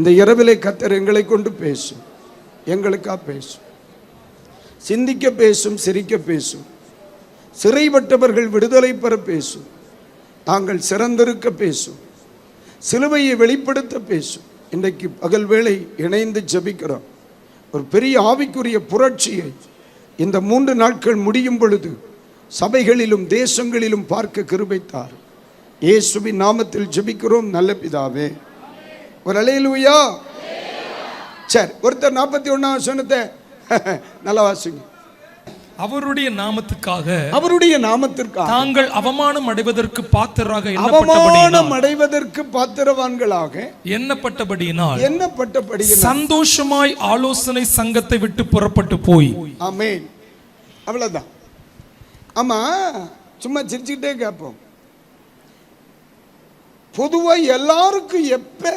இந்த இரவிலே கர்த்தர் எங்களை கொண்டு பேசும், எங்களுக்கா பேசும், சிந்திக்க பேசும், சிரிக்க பேசும், சிறைப்பட்டவர்கள் விடுதலை பெற பேசும், தாங்கள் சிறந்திருக்க பேசும், சிலுவையை வெளிப்படுத்த பேசும். இன்றைக்கு பகல் வேளை இணைந்து ஜெபிக்கிறோம். ஒரு பெரிய ஆவிக்குரிய புரட்சியை இந்த 3 நாட்கள் முடியும் பொழுது சபைகளிலும் தேசங்களிலும் பார்க்க கிருபைத்தார். இயேசுவின் நாமத்தில் ஜெபிக்கிறோம் நல்ல பிதாவே. ஒரு அல்லேலூயா. சரி, ஒருத்தர் 41ஆம் வசனத்தை நல்லா வாசிங்க. அவருடைய நாமத்துக்காக தாங்கள் அவமானம் அடைவதற்கு பாத்திரராக அடைவதற்கு பாத்திரவான்களாக எண்ணப்பட்டபடியினால் சந்தோஷமாய் ஆலோசனை சங்கத்தை விட்டு புறப்பட்டு போய். ஆமென். அவ்வளவுதான். ஆமா, சும்மா சிரிச்சுக்கிட்டே கேட்போம். பொதுவா எல்லாருக்கும் எப்ப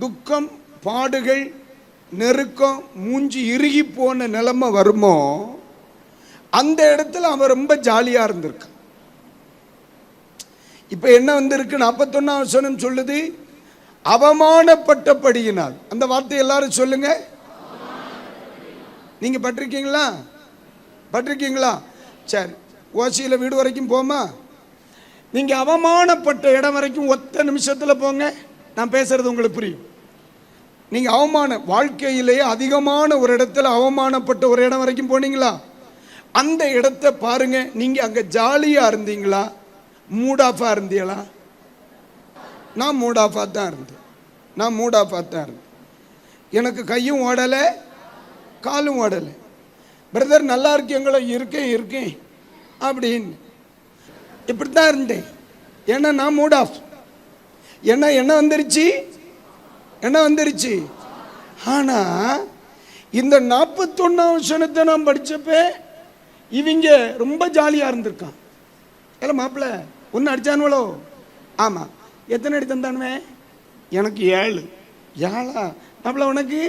துக்கம், பாடுகள், நெருக்கம், மூஞ்சி இறுகி போன நிலைமை வருமோ அந்த இடத்துல அவன் ரொம்ப ஜாலியா இருந்திருக்கான். இப்ப என்ன வந்திருக்கு? 41ஆம் வசனம் சொல்லுது, அவமானப்பட்டபடியினால். அந்த வார்த்தை எல்லாரும் சொல்லுங்க. நீங்க பட்டிருக்கீங்களா? சரி, ஓசியில வீடு வரைக்கும் போமா? நீங்க அவமானப்பட்ட இடம் வரைக்கும் ஒத்த நிமிஷத்துல போங்க, நான் பேசுறது உங்களுக்கு புரியும். நீங்க வாழ்க்கையிலேயே அதிகமான ஒரு இடத்துல அவமானப்பட்ட ஒரு இடம் வரைக்கும் போனீங்களா? அந்த இடத்தை பாருங்க. நீங்க அங்க ஜாலியா இருந்தீங்களா, மூட் ஆஃபா இருந்தீங்களா? நான் மூட் ஆஃபா தான் இருந்தேன். எனக்கு கையும் ஓடலை, காலும் ஓடலை. பிரதர் நல்லா இருக்கீங்களோ? இருக்கேன் அப்படின்னு இப்படித்தான் இருந்தேன். ஏன்னா நான் மூட் ஆஃப். என்ன வந்துருச்சு. ஆனா இந்த 41ஆம் வசனத்தை நான் படிச்சப்ப இவங்க ரொம்ப ஜாலியா இருந்திருக்கான். இல்ல மாப்பிள்ள ஒன்னு அடிச்சானுவளோ? ஆமா. எத்தனை அடி தந்தானுவே? எனக்கு 7. மாப்பிள்ள உனக்கு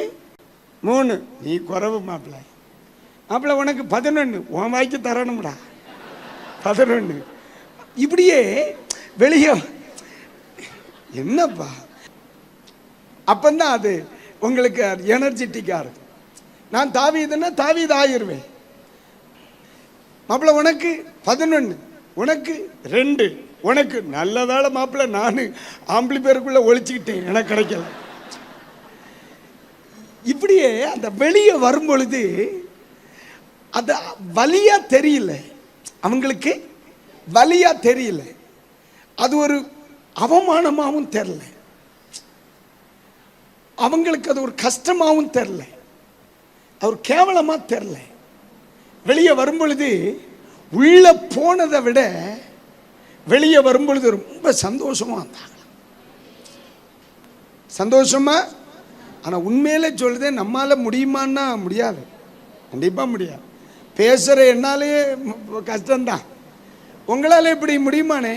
3. நீ குறவு மாப்பிள்ள உனக்கு 11. உன் வாய்க்கு தரணும்டா 11. இப்படியே வெளியே என்னப்பா, அப்பந்தான் அது உங்களுக்கு எனர்ஜெட்டிக்கா இருக்கு. நான் தாவீதுன்னா தாவீது ஆகிருவேன். மாப்பிள்ள உனக்கு 11, உனக்கு 2, உனக்கு நல்ல வேலை மாப்பிள்ள நான் ஆம்பளி பேருக்குள்ள ஒழிச்சுக்கிட்டேன், எனக்கு கிடைக்கல. இப்படியே அந்த வெளியே வரும் பொழுது அது வலியா தெரியல, அவங்களுக்கு வலியா தெரியல, அது ஒரு அவமானமாகவும் தெரியல, அவங்களுக்கு அது ஒரு கஷ்டமாகவும் தெரியல, அது ஒரு கேவலமா தெரியல. வெளியே வரும் பொழுது உள்ள போனதை விட வெளியே வரும் பொழுது ரொம்ப சந்தோஷமா வந்தாங்க. சந்தோஷமா. ஆனா உண்மையிலே சொல்லுதே, நம்மால முடியுமான்னா முடியாது, கண்டிப்பா முடியாது. பேசுற என்னாலே கஷ்டம்தான். உங்களால எப்படி முடியுமானே?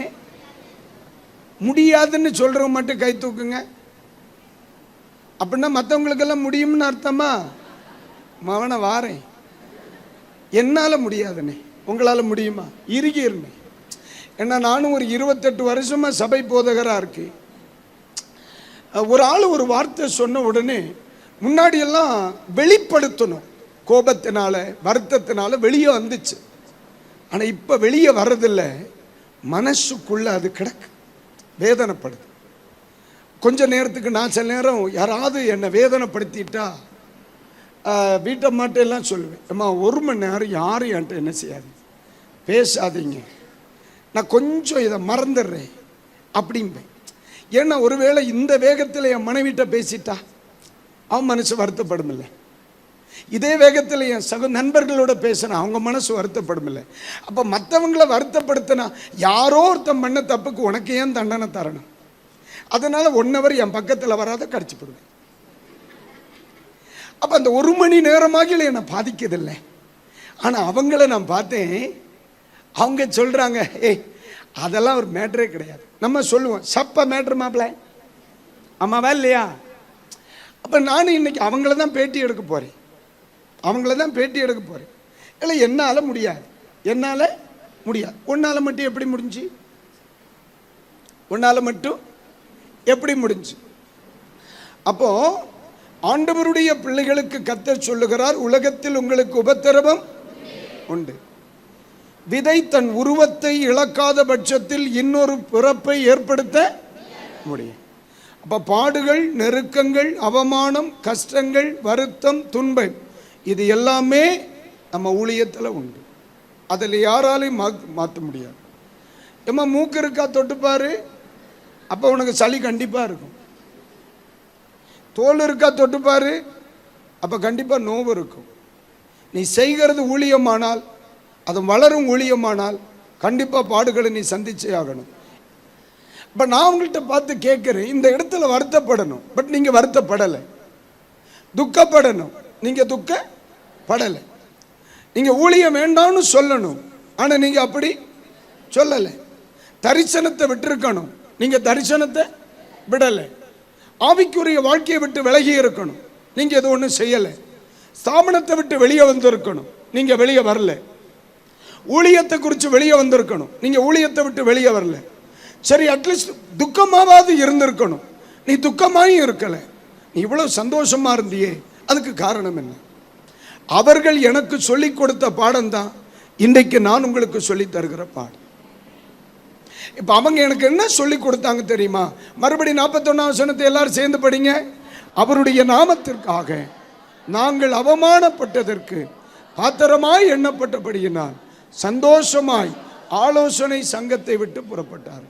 முடியாதுன்னு சொல்றவங்க மட்டும் கை தூக்குங்க. அப்படின்னா மற்றவங்களுக்கெல்லாம் முடியும்னு அர்த்தமா? மவனை வாரேன், என்னால முடியாதுண்ணே, உங்களால முடியுமா? இறுகி இருந்தேன். ஏன்னா நானும் ஒரு 28 வருஷமா சபை போதகரா இருக்கு. ஒரு ஆள் ஒரு வார்த்தை சொன்ன உடனே முன்னாடி எல்லாம் வெளிப்படுத்தணும், கோபத்தினால வருத்தத்தினால வெளியே வந்துச்சு. ஆனா இப்ப வெளியே வர்றதில்லை, மனசுக்குள்ள அது கிடக்கு, வேதனைப்படுது. கொஞ்ச நேரத்துக்கு நான் சில நேரம் யாராவது என்னை வேதனைப்படுத்திட்டா வீட்டை மாட்டெல்லாம் சொல்லுவேன், அம்மா 1 மணி நேரம் யாரும் என்கிட்ட என்ன செய்யாது, பேசாதீங்க, நான் கொஞ்சம் இதை மறந்துடுறேன் அப்படிம்பேன். ஏன்னா ஒருவேளை இந்த வேகத்தில் என் மனைவிட்ட பேசிட்டா அவன் மனசு வருத்தப்படும் இல்லை, இதே வேகத்தில் என் நண்பர்களோட பேசினா அவங்க மனசு வருத்தப்படும் இல்லை. அப்போ மற்றவங்களை வருத்தப்படுத்தினா யாரோ ஒருத்தன் பண்ண தப்புக்கு உனக்கு ஏன் தண்டனை தரணும்? அதனால 1 hour என் பக்கத்தில் வராத கடிச்சு போடுவேன். அப்போ அந்த 1 மணி நேரமாக என்னை பாதிக்கதில்லை. ஆனால் அவங்கள நான் பார்த்தேன், அவங்க சொல்கிறாங்க, ஏய் அதெல்லாம் ஒரு மேட்ரே கிடையாது. நம்ம சொல்லுவோம், சப்ப மேட்ரு மாப்பிள்ள, ஆமாவா இல்லையா? அப்போ நானும் இன்னைக்கு அவங்கள தான் பேட்டி எடுக்க போகிறேன். இல்லை என்னால் முடியாது. உன்னால் மட்டும் எப்படி முடிஞ்சு? அப்போ ஆண்டவருடைய பிள்ளைகளுக்கு கர்த்தர் சொல்லுகிறார், உலகத்தில் உங்களுக்கு உபத்திரவம் உண்டு. விதை தன் உருவத்தை இழக்காத பட்சத்தில் இன்னொரு பிறப்பை ஏற்படுத்த முடியும். அப்ப பாடுகள், நெருக்கங்கள், அவமானம், கஷ்டங்கள், வருத்தம், துன்பம், இது எல்லாமே நம்ம ஊழியத்தில் உண்டு. அதில் யாராலையும் மாற்ற முடியாது. ஏமா மூக்கு இருக்கா தொட்டுப்பாரு, அப்போ உனக்கு சளி கண்டிப்பாக இருக்கும். தோல் இருக்கா தொட்டுப்பாரு, அப்போ கண்டிப்பாக நோவு இருக்கும். நீ செய்கிறது ஊழியமானால், அது வளரும் ஊழியமானால் கண்டிப்பாக பாடுகளை நீ சந்திச்சே ஆகணும். இப்போ நான் உங்கள்கிட்ட பார்த்து கேட்குறேன், இந்த இடத்துல வருத்தப்படணும், பட் நீங்கள் வருத்தப்படலை. துக்கப்படணும், நீங்கள் துக்கப்படலை. நீங்கள் ஊழியம் வேண்டாம்னு சொல்லணும், ஆனால் நீங்கள் அப்படி சொல்லலை. தரிசனத்தை விட்டுருக்கணும், நீங்கள் தரிசனத்தை விடலை. ஆவிக்குரிய வாழ்க்கையை விட்டு விலகி இருக்கணும், நீங்கள் எது ஒன்றும் செய்யலை. ஸ்தாபனத்தை விட்டு வெளியே வந்திருக்கணும், நீங்கள் வெளியே வரல. ஊழியத்தை குறித்து வெளியே வந்திருக்கணும், நீங்கள் ஊழியத்தை விட்டு வெளியே வரல. சரி, அட்லீஸ்ட் துக்கமாவது இருந்திருக்கணும், நீ துக்கமாயும் இருக்கலை. நீ இவ்வளவு சந்தோஷமா இருந்தியே, அதுக்கு காரணம் என்ன? அவர்கள் எனக்கு சொல்லிக் கொடுத்த பாடம் தான் இன்றைக்கு நான் உங்களுக்கு சொல்லி தருகிற பாடம். இப்போ அவங்க எனக்கு என்ன சொல்லி கொடுத்தாங்க தெரியுமா? மறுபடி 41 வசனத்தை எல்லாரும் சேர்ந்து படிங்க. அவருடைய நாமத்திற்காக நாங்கள் அவமானப்பட்டதற்கு பாத்திரமாய் எண்ணப்பட்டபடியினால் சந்தோஷமாய் ஆலோசனை சங்கத்தை விட்டு புறப்பட்டார்.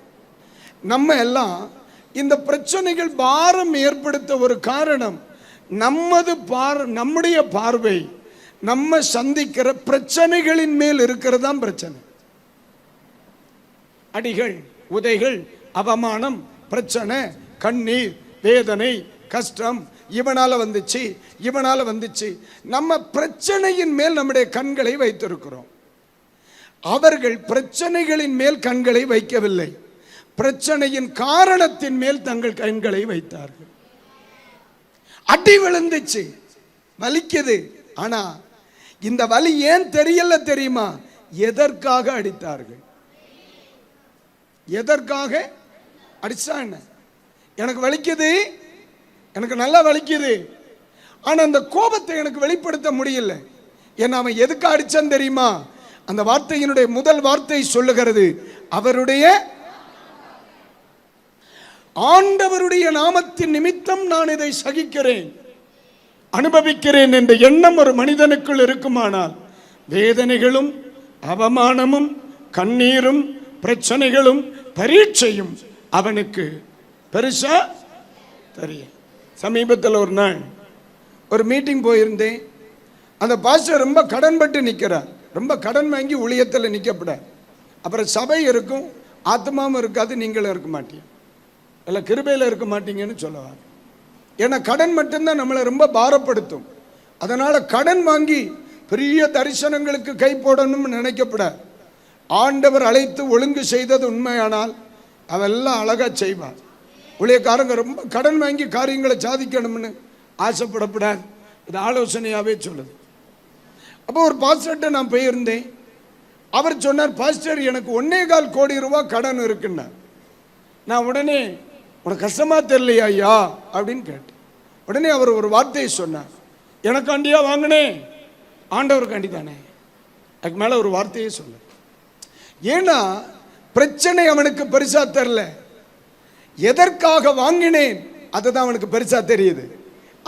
நம்ம எல்லாம் இந்த பிரச்சனைகள் பாரம் ஏற்படுத்த ஒரு காரணம் நம்முடைய பார்வை நம்ம சந்திக்கிற பிரச்சனைகளின் மேல் இருக்கிறதா பிரச்சனை. அடிகள், உதைகள், அவமானம், பிரச்சனை, கண்ணீர், வேதனை, கஷ்டம், இவனால வந்துச்சு, இவனால வந்துச்சு. நம்ம பிரச்சனையின் மேல் நம்முடைய கண்களை வைத்திருக்கிறோம். அவர்கள் பிரச்சனைகளின் மேல் கண்களை வைக்கவில்லை, பிரச்சனையின் காரணத்தின் மேல் தங்கள் கண்களை வைத்தார்கள். அடி விழுந்துச்சு, வலிக்குது. ஆனா இந்த வலி ஏன் தெரியல தெரியுமா? எதற்காக அடித்தார்கள்? எதற்காக அடிச்சா என்ன? எனக்கு வலிக்குது, எனக்கு நல்லா வலிக்குது, ஆனா அந்த கோபத்தை எனக்கு வெளிப்படுத்த முடியல. ஏன்னா அவன் எதுக்கு அடிச்சான் தெரியுமா? அந்த வார்த்தையினுடைய முதல் வார்த்தை சொல்லுகிறது, அவருடைய ஆண்டவருடைய நாமத்தின் நிமித்தம் நான் இதை சகிக்கிறேன், அனுபவிக்கிறேன் என்ற எண்ணம் ஒரு மனிதனுக்குள் இருக்குமானால் வேதனைகளும் அவமானமும் கண்ணீரும் பிரச்சனைகளும் பரீட்சையும் அவனுக்கு பெருசா தெரியும். சமீபத்தில் ஒரு நாள் ஒரு மீட்டிங் போயிருந்தேன். அந்த பாஸ்டர் ரொம்ப கடன்பட்டு நிற்கிறார். ரொம்ப கடன் வாங்கி ஊழியத்தில் நிற்கப்படாது. அப்புறம் சபை இருக்கும், ஆத்மாவும் இருக்காது, நீங்களும் இருக்க மாட்டீங்க, இல்லை கிருபையில் இருக்க மாட்டீங்கன்னு சொல்லுவார். ஏன்னா கடன் மட்டும்தான் நம்மளை ரொம்ப பாரப்படுத்தும். அதனால கடன் வாங்கி பெரிய தரிசனங்களுக்கு கை போடணும்னு நினைக்கப்படாது. ஆண்டவர் அழைத்து ஒழுங்கு செய்தது உண்மையானால் அவெல்லாம் அழகா செய்வார். ஊழியக்காரங்க ரொம்ப கடன் வாங்கி காரியங்களை சாதிக்கணும்னு ஆசைப்படப்படாது. இது ஆலோசனையாகவே சொல்லுது. அப்போ ஒரு பாஸ்டர்கிட்ட நான் போயிருந்தேன். அவர் சொன்னார், பாஸ்டர் எனக்கு 1.25 கோடி ரூபாய் கடன் இருக்குன்னார். நான் உடனே, உனக்கு கஷ்டமா தெரியலையா ஐயா அப்படின்னு கேட்டேன். உடனே அவர் ஒரு வார்த்தையை சொன்னார், எனக்காண்டியா வாங்கினேன், ஆண்டவருக்காண்டி தானே. அதுக்கு மேலே ஒரு வார்த்தையே சொல்ல. ஏன்னா பிரச்சனை அவனுக்கு பெருசா தெரியல, எதற்காக வாங்கினேன் அதுதான் அவனுக்கு பெருசா தெரியுது.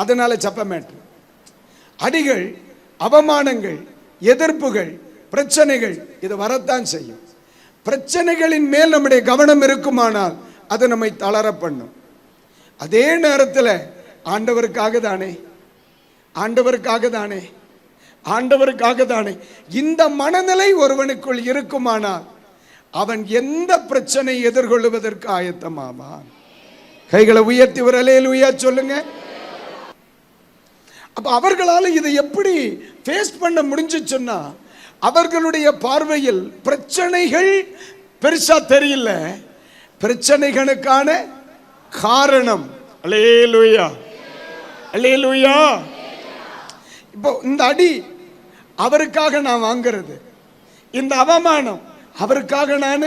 அதனால சப்பமேட்டு அடிகள், அவமானங்கள், எதிர்ப்புகள், பிரச்சனைகள் இது வரத்தான் செய்யும். பிரச்சனைகளின் மேல் நம்முடைய கவனம் இருக்குமானால் அது நம்மை தளர பண்ணும். அதே நேரத்தில் ஆண்டவருக்காக தானே, ஆண்டவருக்காக தானே, ஆண்டவருக்காக தானே இந்த மனநிலை ஒருவனுக்குள் இருக்குமானால் அவன் எந்த பிரச்சனை எதிர்கொள்வதற்கு ஆயத்தமாவான். கைகளை உயர்த்தி ஒரு அல்லேலூயா சொல்லுங்க. அப்ப அவர்களால் இதை எப்படி ஃபேஸ் பண்ண முடிஞ்சுச்சுன்னா, அவர்களுடைய பார்வையில் பிரச்சனைகள் பெருசா தெரியல, பிரச்சனைகளுக்கான காரணம். அல்லேலூயா, அல்லேலூயா. இப்போ இந்த அடி அவருக்காக நான் வாங்கிறது, இந்த அவமானம் அவருக்காக நான்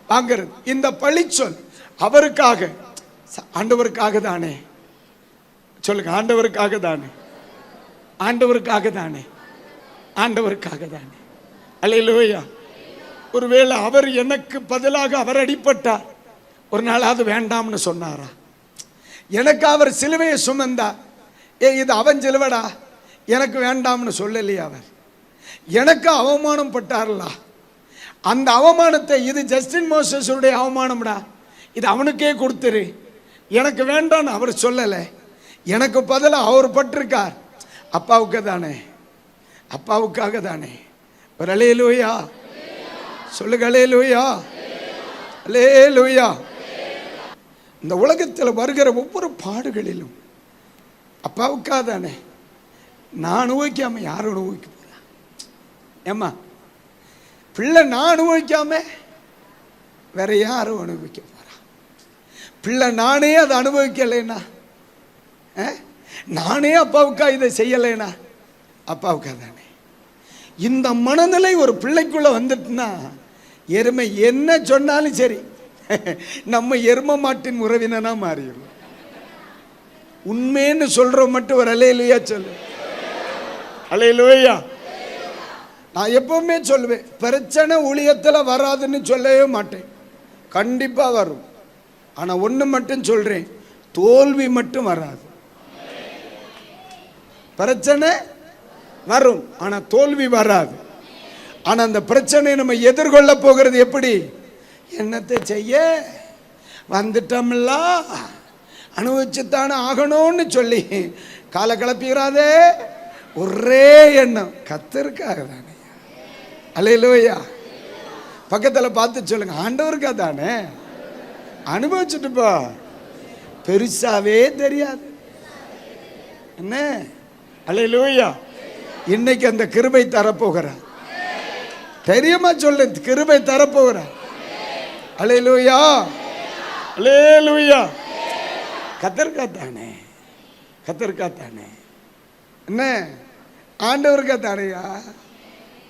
வாங்கிறது, இந்த பழிச்சொல் அவருக்காக, ஆண்டவருக்காக தானே. சொல்லுங்க, ஆண்டவருக்காக தானே, ஆண்டவருக்காக தானே, ஆண்டவருக்காக தானே. அல்லேலூயா. ஒருவேளை அவர் எனக்கு பதிலாக அவர் அடிபட்டார், ஒரு நாள் அது வேண்டாம்னு சொன்னாரா? எனக்கு அவர் சிலுவையை சுமந்தா, இது அவன் சிலுவடா, எனக்கு வேண்டாம்னு சொல்லலையே. அவர் எனக்கு அவமானம் பட்டார்லா, அந்த அவமானத்தை, இது ஜஸ்டின் மோசஸுடைய அவமானம்டா, இது அவனுக்கே கொடுத்துரு, எனக்கு வேண்டான்னு அவர் சொல்லலை. எனக்கு பதிலாக அவர் பட்டிருக்கார். அப்பாவுக்கு தானே, அப்பாவுக்காக தானே. ஒரு அல்லேலூயா சொல்லுங்க, அல்லேலூயா, அல்லேலூயா. இந்த உலகத்தில் வருகிற ஒவ்வொரு பாடுகளிலும் அப்பாவுக்காக தானே. நான் அனுபவிக்காம யாரும் அனுபவிக்க போறா? ஏம்மா, பிள்ளை நான் அனுபவிக்காம வேற யாரும் அனுபவிக்க போறா? பிள்ளை நானே அதை அனுபவிக்கலைன்னா, நானே அப்பாவுக்கா இதை செய்யலைன்னா, அப்பாவுக்காக தானே. இந்த மனநிலை ஒரு பிள்ளைக்குள்ள வந்துட்டுனா, எருமை என்ன சொன்னாலும் சரி, நம்ம எரும மாட்டின் உறவினனா மாறிடும். உண்மைன்னு சொல்றோம் மட்டும் ஒரு அல்லேலூயா சொல்லு, அல்லேலூயா. நான் எப்பவுமே சொல்லுவேன், பிரச்சனை ஊழியத்தில் வராதுன்னு சொல்லவே மாட்டேன், கண்டிப்பா வரும். ஆனா ஒண்ணு மட்டும் சொல்றேன், தோல்வி மட்டும் வராது. பிரச்சனை வரும், ஆனா தோல்வி வராது. ஆனா அந்த பிரச்சனையை நம்ம எதிர்கொள்ள போகிறது எப்படி? என்னத்தை செய்ய, வந்துட்டோம்ல, அனுபவிச்சுத்தானே ஆகணும்னு சொல்லி காலை கிளப்பிக்கிறாதே. ஒரே எண்ணம், கர்த்தருக்காக தானே. அல்லேலூயா. பக்கத்தில் பார்த்து சொல்லுங்க, ஆண்டவருக்காக தானே. அனுபவிச்சுட்டுப்பா, பெருசாவே தெரியாது என்ன. அல்லேலூயா. இன்னைக்கு அந்த கிருபை தரப்போகிறார். தெரியுமா சொல்லு, கிருபை தரப்போகிறார். அல்லேலூயா, அல்லேலூயா. கர்த்தருக்காக தானே, கர்த்தருக்காக தானே. என்ன, ஆண்டவருக்காக தானையா.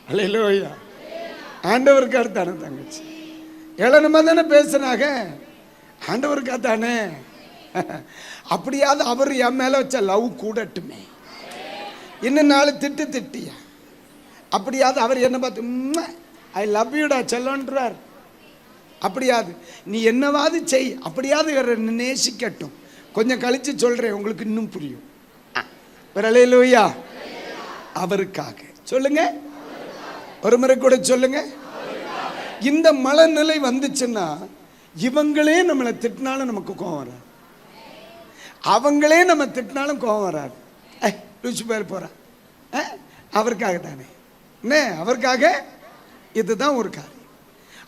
அல்லேலூயா. ஆண்டவருக்காக தானே. தங்கச்சி ஏளனமா தானே பேசுனாங்க, ஆண்டவருக்காக தானே. அப்படியாவது அவர் என் மேல வச்ச லவ் கூடட்டுமே, இன்னும் நாலு திட்டியா, அப்படியாவது அவர் என்ன பார்த்து ஐ லவ் யூடா செல்லன்றார். அப்படியாது நீ என்னவாது செய், அப்படியாவது நேசிக்கட்டும். கொஞ்சம் கழிச்சு சொல்றேன், உங்களுக்கு இன்னும் புரியும். அல்லேலூயா. அவருக்காக சொல்லுங்க, ஒரு முறை கூட சொல்லுங்க. இந்த மனநிலை வந்துச்சுன்னா, இவங்களே நம்மளை திட்டினாலும் நமக்கு கோவம் வராது, அவங்களே நம்ம திட்டினாலும் கோவம் வராது. பேர் போறா, அவருக்காக தானே. என்ன, அவருக்காக. இதுதான் ஒரு காரியம்.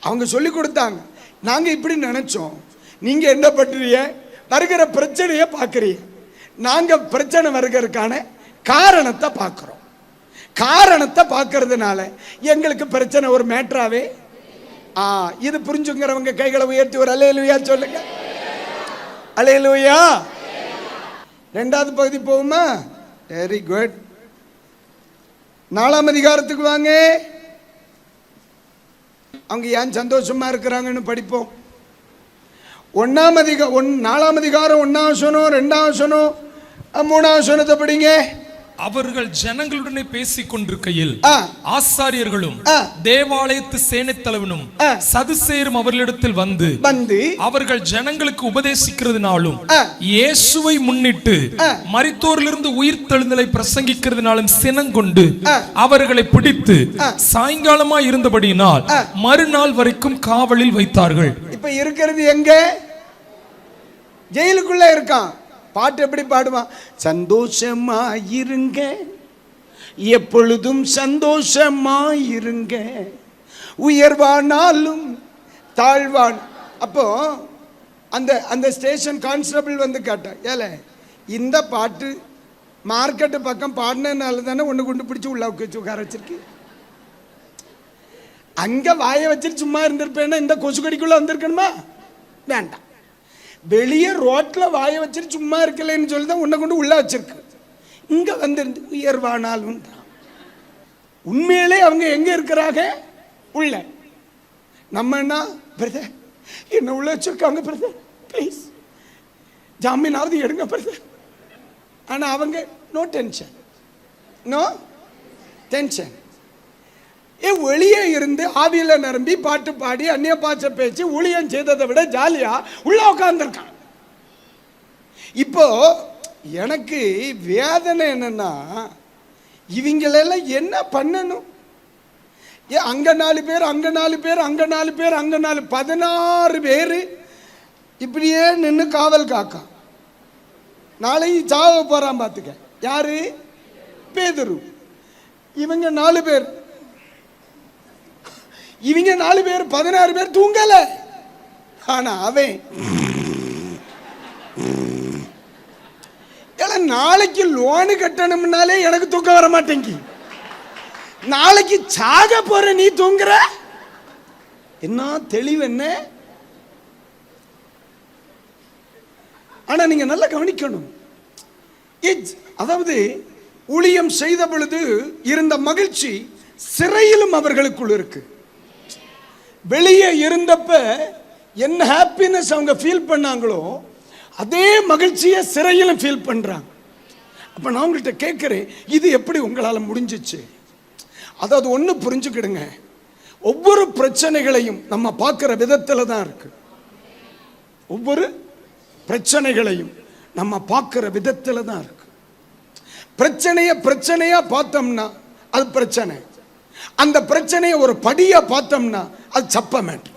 அவங்க சொல்லி கொடுத்தாங்க, நாங்க இப்படி நினைச்சோம், நீங்க என்ன பண்றீங்க, வருகிற பிரச்சனையை பார்க்கறீங்க, நாங்க பிரச்சனை வருகிறதுக்கான காரணத்தை பார்க்கிறோம். காரணத்தை பார்க்கறதுனால எங்களுக்கு பிரச்சனை ஒரு மேட்டராவே. இது புரிஞ்சுங்கிறவங்க கைகளை உயர்த்தி ஒரு அல்லேலூயா சொல்லுங்க, அல்லேலூயா. ரெண்டாவது பகுதி போகுமா? Very good. 4ஆம் அதிகாரத்துக்கு வாங்க. அவங்க ஏன் சந்தோஷமா இருக்கிறாங்கன்னு படிப்போம். 4ஆம் அதிகாரம் 1ஆம் வசனம், 2ஆம் வசனம், 3ஆம் வசனத்தை படிங்க. அவர்கள் ஜனங்களுடனே பேசிக் கொண்டிருக்கையில் ஆசாரியர்களும் தேவாலயத்து சேனைத் தலைவனும் சதுசேயரும் அவர்களிடத்தில் வந்து அவர்கள் ஜனங்களுக்கு உபதேசிக்கிறதுனாலும் இயேசுவை முன்னிட்டு மரித்தோரிலிருந்து உயிர் தெழுந்தலை பிரசங்கிக்கிறதுனாலும் சினங்கொண்டு அவர்களை பிடித்து சாயங்காலமா இருந்தபடியினால் மறுநாள் வரைக்கும் காவலில் வைத்தார்கள். இப்ப இருக்கிறது எங்க? ஜெயிலுக்குள்ள இருக்கான். பாட்டு எப்படி பாடுவான்? சந்தோஷமாயிருங்க, எப்பொழுதும் சந்தோஷமாயிருங்க, உயர்வானாலும் தாழ்வான். அப்போ அந்த ஸ்டேஷன் கான்ஸ்டபிள் வந்து கேட்டான், ஏல இந்த பாட்டு மார்க்கெட்டு பக்கம் பாடினதுனால தானே ஒன்று கொண்டு பிடிச்சி உள்ள உட்கார வச்சிருக்கு. அங்க வாய வச்சுட்டு சும்மா இருந்திருப்பேன்னா இந்த கொசு கடிக்குள்ள வந்திருக்கணுமா? வேண்டாம். வெளியே ரோட்ல வாய வச்சுட்டு சும்மா இருக்கலன்னு சொல்லி தான் உன்னை கொண்டு உள்ள வச்சிருக்கு. இங்க வந்து உயர்வானாலும். உண்மையிலே அவங்க எங்க இருக்கிறாங்க? உள்ள. நம்ம என்ன பிரதர், என்ன உள்ள வச்சிருக்காங்க பிரதர், ப்ளீஸ் ஜாமீனாவது எடுங்க பிரதர். ஆனால் அவங்க நோ டென்ஷன், நோ டென்ஷன். வெளியே இருந்து ஆவியில் நிரம்பி பாட்டு பாடி அந்நிய பாஷை பேச்சு ஊழியம் செய்ததை விட ஜாலியா உள்ள உட்கார்ந்துருக்கான். இப்போ எனக்கு வேதனை என்னன்னா, இவங்களெல்லாம் என்ன பண்ணணும்? அங்க 4 பேர், அங்க 4 பேர், அங்க 4 பேர், அங்க 4, 16 பேர் இப்படியே நின்று காவல் காக்கா. நாளைக்கு சாவ போறான் பார்த்துக்க. யாரு? பேதுரு. இவங்க 4 பேர், இவங்க 4 பேர், 16 பேர் தூங்கல. ஆனா அவன் நாளைக்கு லோனு கட்டணும்னாலே எனக்கு தூக்கம் வர மாட்டேங்கி. நாளைக்கு சாக போற நீ தூங்குற? என்ன தெளிவு என்ன? ஆனா நீங்க நல்லா கவனிக்கணும். அதாவது ஊழியம் செய்த பொழுது இருந்த மகிழ்ச்சி சிறையிலும் அவர்களுக்குள் இருக்கு. வெளியே இருந்தப்ப என்ன ஹாப்பினஸ் அவங்க ஃபீல் பண்ணாங்களோ அதே மகிழ்ச்சியை சிறையிலும் ஃபீல் பண்றாங்க. அப்ப நான் உங்கள்கிட்ட கேட்கிறேன், இது எப்படி உங்களால முடிஞ்சிச்சு? அதாவது ஒன்று புரிஞ்சுக்கிடுங்க, ஒவ்வொரு பிரச்சனைகளையும் நம்ம பார்க்கிற விதத்துல தான் இருக்கு. ஒவ்வொரு பிரச்சனைகளையும் நம்ம பார்க்கிற விதத்துல தான் இருக்கு. பிரச்சனையா பார்த்தோம்னா அது பிரச்சனை. அந்த பிரச்சனையை ஒரு படியா பார்த்தோம்னா அது சப்ப மேட்டர்.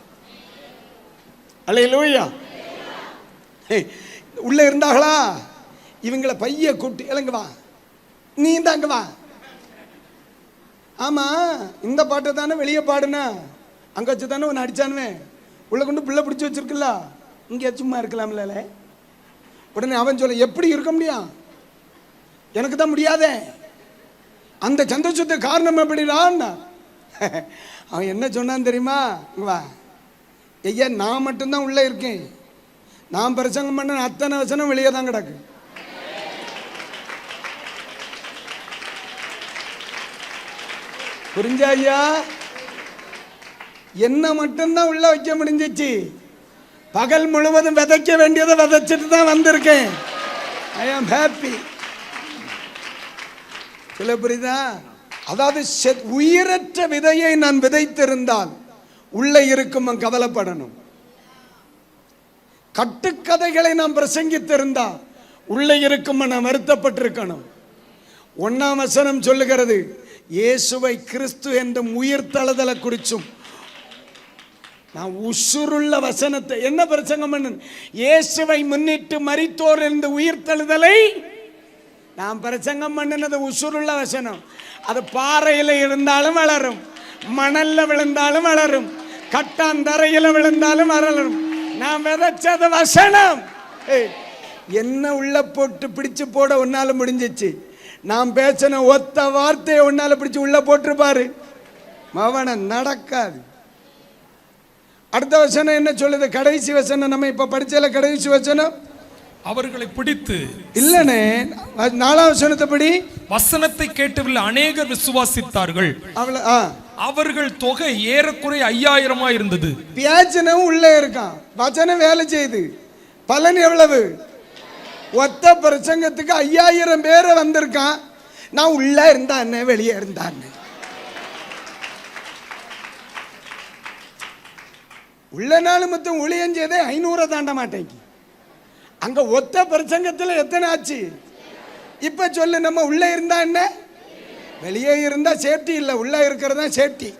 அல்லேலூயா. உள்ள இருந்தாங்களா? இவங்களை பைய கூட்டி இளங்க வா, நீ தாங்க வா. ஆமா, இந்த பாட்டை தானே வெளியே பாடுனா, அங்க வச்சு தானே ஒன்று அடிச்சானுவேன், உள்ள கொண்டு பிள்ளை பிடிச்சி வச்சிருக்கல, இங்கே சும்மா இருக்கலாம்ல. உடனே அவன் சொல்ல, எப்படி இருக்க முடியும்? எனக்கு தான் முடியாதே. அந்த சந்தோஷத்துக்கு காரணம் எப்படிதான்? அவன் என்ன சொன்னான் தெரியுமா? வா ஐயா, நான் மட்டும்தான் உள்ள இருக்கேன், நான் பிரசங்கம் பண்ண அத்தனை வசனம் வெளியே தான் கிடக்கு. புரிஞ்சா ஐயா? என்ன மட்டும்தான் உள்ள வைக்க முடிஞ்சிச்சு. பகல் முழுவதும் விதைக்க வேண்டியதை விதைச்சிட்டு தான் வந்திருக்கேன். ஐ ஆம் ஹாப்பி. சொல்ல புரியுதா? அதாவது உயிரற்ற விதையை நான் விதைத்திருந்தால் உள்ள இருக்கும் கவலைப்படணும். கட்டுக்கதைகளை நாம் பிரசங்கித்திருந்தால் உள்ளே இருக்கும் நான் வருத்தப்பட்டிருக்கணும். 1ஆம் வசனம் சொல்லுகிறது, இயேசுவை கிறிஸ்து என்றும் உயிர் தழுதலை குறிச்சும். நான் உசுருள்ள வசனத்தை என்ன பிரசங்கம் பண்ண? இயேசுவை முன்னிட்டு மரித்தோர் என்று உயிர் தழுதலை நான் பிரசங்கம் பண்ணினது உசுருள்ள வசனம். அது பாறையில் இருந்தாலும் வளரும், மணல்ல விழுந்தாலும் வளரும், கட்டாந்தரையில் விழுந்தாலும் வளரும். நான் விதைச்சது வசனம். என்ன உள்ள போட்டு பிடிச்சு போட உன்னால முடிஞ்சிச்சு. நான் பேசின ஒத்த வார்த்தையை உன்னால பிடிச்சு உள்ள போட்டுருப்பாரு, மவன நடக்காது. அடுத்த வசனம் என்ன சொல்லுது? கடைசி வசனம் நம்ம இப்ப படிச்சல கடைசி வசனம், அவர்களை பிடித்து இல்லனே 4ஆம் வசனத்தை படி, வசனத்தை கேட்டவர்கள் அநேகர் விசுவாசித்தார்கள். அவர்கள் தொகை ஏறக்குறைய 5000 இருந்தது. பியாச்சனும் உள்ள இருக்கான், வசனம் வேலை செய்து. பலன் எவ்வளவு? ஒத்த பிரசங்கத்துக்கு 5000 பேரை வந்திருக்கான். நான் உள்ள இருந்தான், வெளியே இருந்தான். உள்ள நாள் மொத்தம் ஊழியம் செய்தே 500 தாண்ட மாட்டேங்க. அங்க ஒத்த பிரசங்கத்தில் எத்தனை ஆச்சு? இப்ப சொல்லு, நம்ம உள்ள இருந்தா என்ன, வெளியே இருந்தா சேஃப்டி இல்லை, உள்ள இருக்கிறதா சேஃப்டி.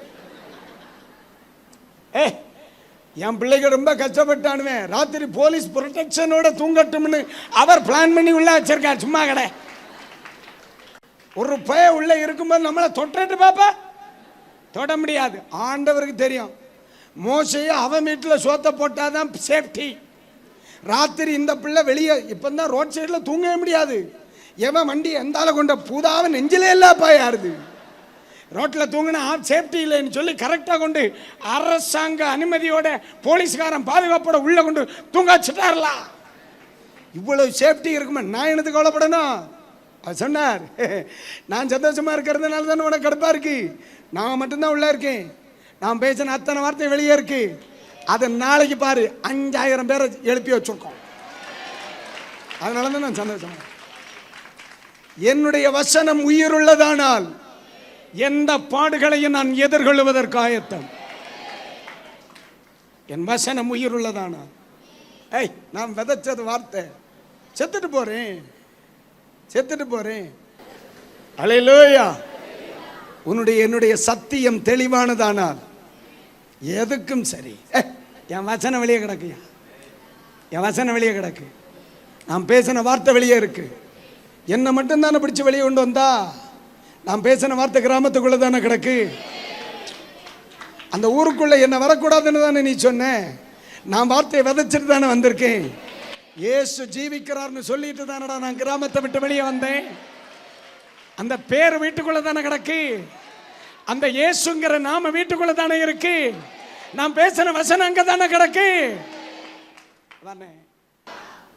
என் பிள்ளைங்க ரொம்ப கஷ்டப்பட்டானுவேன். ராத்திரி போலீஸ் ப்ரொடெக்ஷனோட தூங்கட்டும்னு அவர் பிளான் பண்ணி உள்ள வச்சிருக்கார். சும்மா கடை ஒரு பய உள்ள இருக்கும்போது நம்மளை தொட்டு பாப்பா, தொட முடியாது. ஆண்டவருக்கு தெரியும். மோசையை அவன் வீட்டில் சோத்த போட்டாதான் சேஃப்டி. ராத்திரி இந்த பிள்ளை வெளியே இப்பதான் ரோட் சைடில் தூங்கவே முடியாது. எவன் வண்டி எந்தால கொண்ட பூதாவை நெஞ்சிலே இல்லப்பா யாருது. ரோட்டில் தூங்கினா சேஃப்டி இல்லைன்னு சொல்லி கரெக்டாக கொண்டு அரசாங்க அனுமதியோட போலீஸ்காரன் பாதுகாப்போட உள்ள கொண்டு தூங்க வச்சுட்டார்ல. இவ்வளவு சேஃப்டி இருக்குமா? நான் எனக்கு கவலைப்படணும்? அது சொன்னார். நான் சந்தோஷமா இருக்கிறதுனால தானே உனக்கு கடுப்பா இருக்கு. நான் மட்டும்தான் உள்ள இருக்கேன். நான் பேசின அத்தனை வார்த்தை வெளியே இருக்கு. அதை நாளைக்கு பாரு, 5000 பேரை எழுப்பி வச்சிருக்கோம். அதனால தான் நான் சந்தோஷமா. என்னுடைய வசனம் உயிருள்ளதானால் எந்த பாடுகளையும் நான் எதிர்கொள்வதற்கு ஆயத்தம். என் வசனம் உயிருள்ளதானால். நான் விதைச்சது வார்த்தை. செத்துட்டு போறேன். அல்லேலூயா. என்னுடைய சத்தியம் தெளிவானதானால் எதுக்கும் சரி. என் வசனம் வெளியே கிடக்குயா, என் வசனம் வெளியே கிடக்கு. நான் பேசின வார்த்தை வெளியே இருக்கு. என்னை மட்டும் தானே பிடிச்சி வெளியே கொண்டு வந்தா? நான் பேசின வார்த்தை கிராமத்துக்குள்ள தானே கிடக்கு. அந்த ஊருக்குள்ள என்ன வரக்கூடாதுன்னு தானே நீ சொன்ன. நான் வார்த்தையை விதைச்சிட்டு தானே வந்திருக்கேன். இயேசு ஜீவிக்கிறார்னு சொல்லிட்டு தானடா நான் கிராமத்தை விட்டு வெளியே வந்தேன். அந்த பேர் வீட்டுக்குள்ள தானே கிடக்கு. அந்த இயேசுங்கிற நாம வீட்டுக்குள்ள தானே இருக்கு. நான் பேசின வசனம் அங்க தானே கிடக்கு.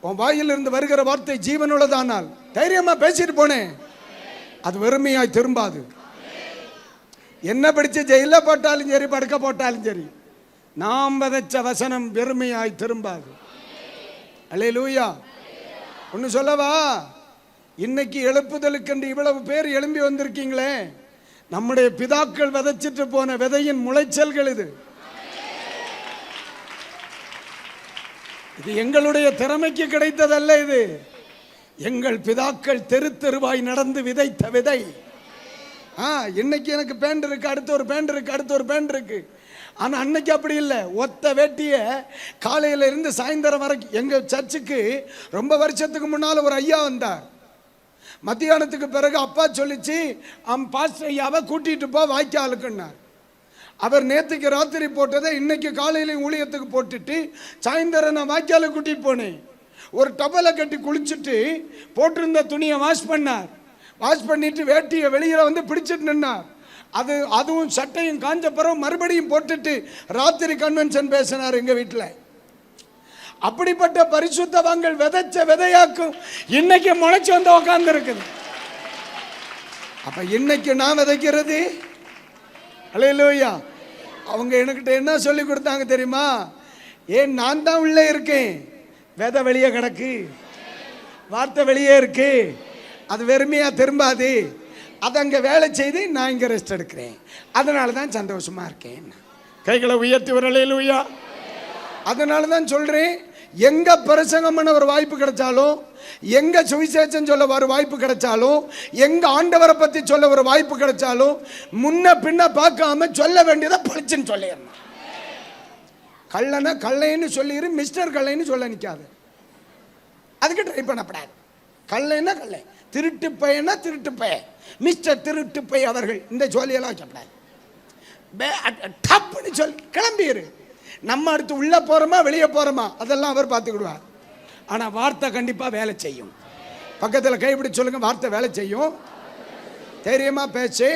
உன் வாயிலிருந்து வருகிற வார்த்தை ஜீவனுள்ளதானால் தைரியமா பேசிட்டு போனேன். அது வெறுமையாய் திரும்பாது. என்ன பிடிச்சு ஜெயில போட்டாலும் சரி, படுக்க போட்டாலும் சரி, நாம் விதைச்ச வசனம் வெறுமையாய் திரும்பாது. அல்லேலூயா. ஒன்னு சொல்லவா, இன்னைக்கு எழுப்புதலுக்கென்று இவ்வளவு பேர் எழும்பி வந்திருக்கீங்களே, நம்முடைய பிதாக்கள் விதைச்சிட்டு போன விதையின் முளைச்சல்கள் இது. இது எங்களுடைய திறமைக்கு கிடைத்ததல்ல. இது எங்கள் பிதாக்கள் தெரு தெருவாய் நடந்து விதைத்த விதை. இன்னைக்கு எனக்கு பேண்ட் இருக்கு, அடுத்த ஒரு பேண்ட் இருக்கு, அடுத்த ஒரு பேண்ட் இருக்கு. ஆனா அன்னைக்கு அப்படி இல்லை. ஒத்த வேட்டிய காலையில இருந்து சாயந்தரம் வரைக்கும். எங்க சர்ச்சுக்கு ரொம்ப வருஷத்துக்கு முன்னால ஒரு ஐயா வந்தார். மத்தியானத்துக்கு பிறகு அப்பா சொல்லிச்சு, பாஸ்டர் ஐயாவை கூட்டிட்டு போ வாய்க்காலுக்குன்னார். அவர் நேற்றுக்கு ராத்திரி போட்டதை இன்னைக்கு காலையில ஊழியத்துக்கு போட்டுட்டு சாயந்தரம் நான் வாய்க்காலுக்கு கூட்டிட்டு போனேன். ஒரு டவலை கட்டி குளிச்சுட்டு போட்டிருந்த துணியை வாஷ் பண்ணார். வாஷ் பண்ணிட்டு வேட்டியை வெளியில வந்து பிடிச்சிட்டு நின்னார். அதுவும் சட்டையும் காஞ்ச பிறகு மறுபடியும் போட்டுட்டு ராத்திரி கன்வென்ஷன் பேசினார் எங்க வீட்டில். அப்படிப்பட்ட பரிசுத்தவான்கள் விதைச்ச விதையாக்கும் இன்னைக்கு முளைச்சு வந்து உட்கார்ந்து இருக்குது. அப்ப இன்னைக்கு நான் விதைக்கிறது. அல்லேலூயா. அவங்க எனக்கிட்ட என்ன சொல்லி கொடுத்தாங்க தெரியுமா? ஏன் நான் தான் உள்ளே இருக்கேன், விதை வெளியே கிடக்கு, வார்த்தை வெளியே இருக்கு, அது வெறுமையா திரும்பாது. அது அங்க வேலை செய்து நான் இங்க ரெஸ்ட் எடுக்கிறேன். அதனால தான் சந்தோஷமா இருக்கேன். கைகளை உயர்த்தி ஒரு அல்லேலூயா. அதனால தான் சொல்றேன், எங்க பிரசங்கம் பண்ண ஒரு வாய்ப்பு கிடைச்சாலும், எங்க சுவிசேஷம் சொல்ல ஒரு வாய்ப்பு கிடைச்சாலும், எங்க ஆண்டவரை பத்தி சொல்ல ஒரு வாய்ப்பு கிடைச்சாலும் முன்ன பின்ன பார்க்காம சொல்ல வேண்டியதை பளிச்சுன்னு சொல்லிடணும். கள்ளனை கள்ளைன்னு சொல்லிடு, மிஸ்டர் கள்ளைன்னு சொல்ல நிற்காது. அதுக்கு ட்ரை பண்ணப்படாது. கள்ளைன்னா கள்ளை, திருட்டு பையனா திருட்டு பையன், மிஸ்டர் திருட்டு பையன் அவர்கள் இந்த சொல்லியெல்லாம் வைக்கப்படாது. டப்புன்னு சொல்லி கிளம்பிடு. நம்ம அடுத்து உள்ள போறோமா வெளியே போறோமா அதெல்லாம் அவர் பார்த்துக்கிடுவார். ஆனா வார்த்தை கண்டிப்பா வேலை செய்யும். பக்கத்தில் கைப்பிடி சொல்லுங்க, வார்த்தை வேலை செய்யும். தைரியமா பேச்சு.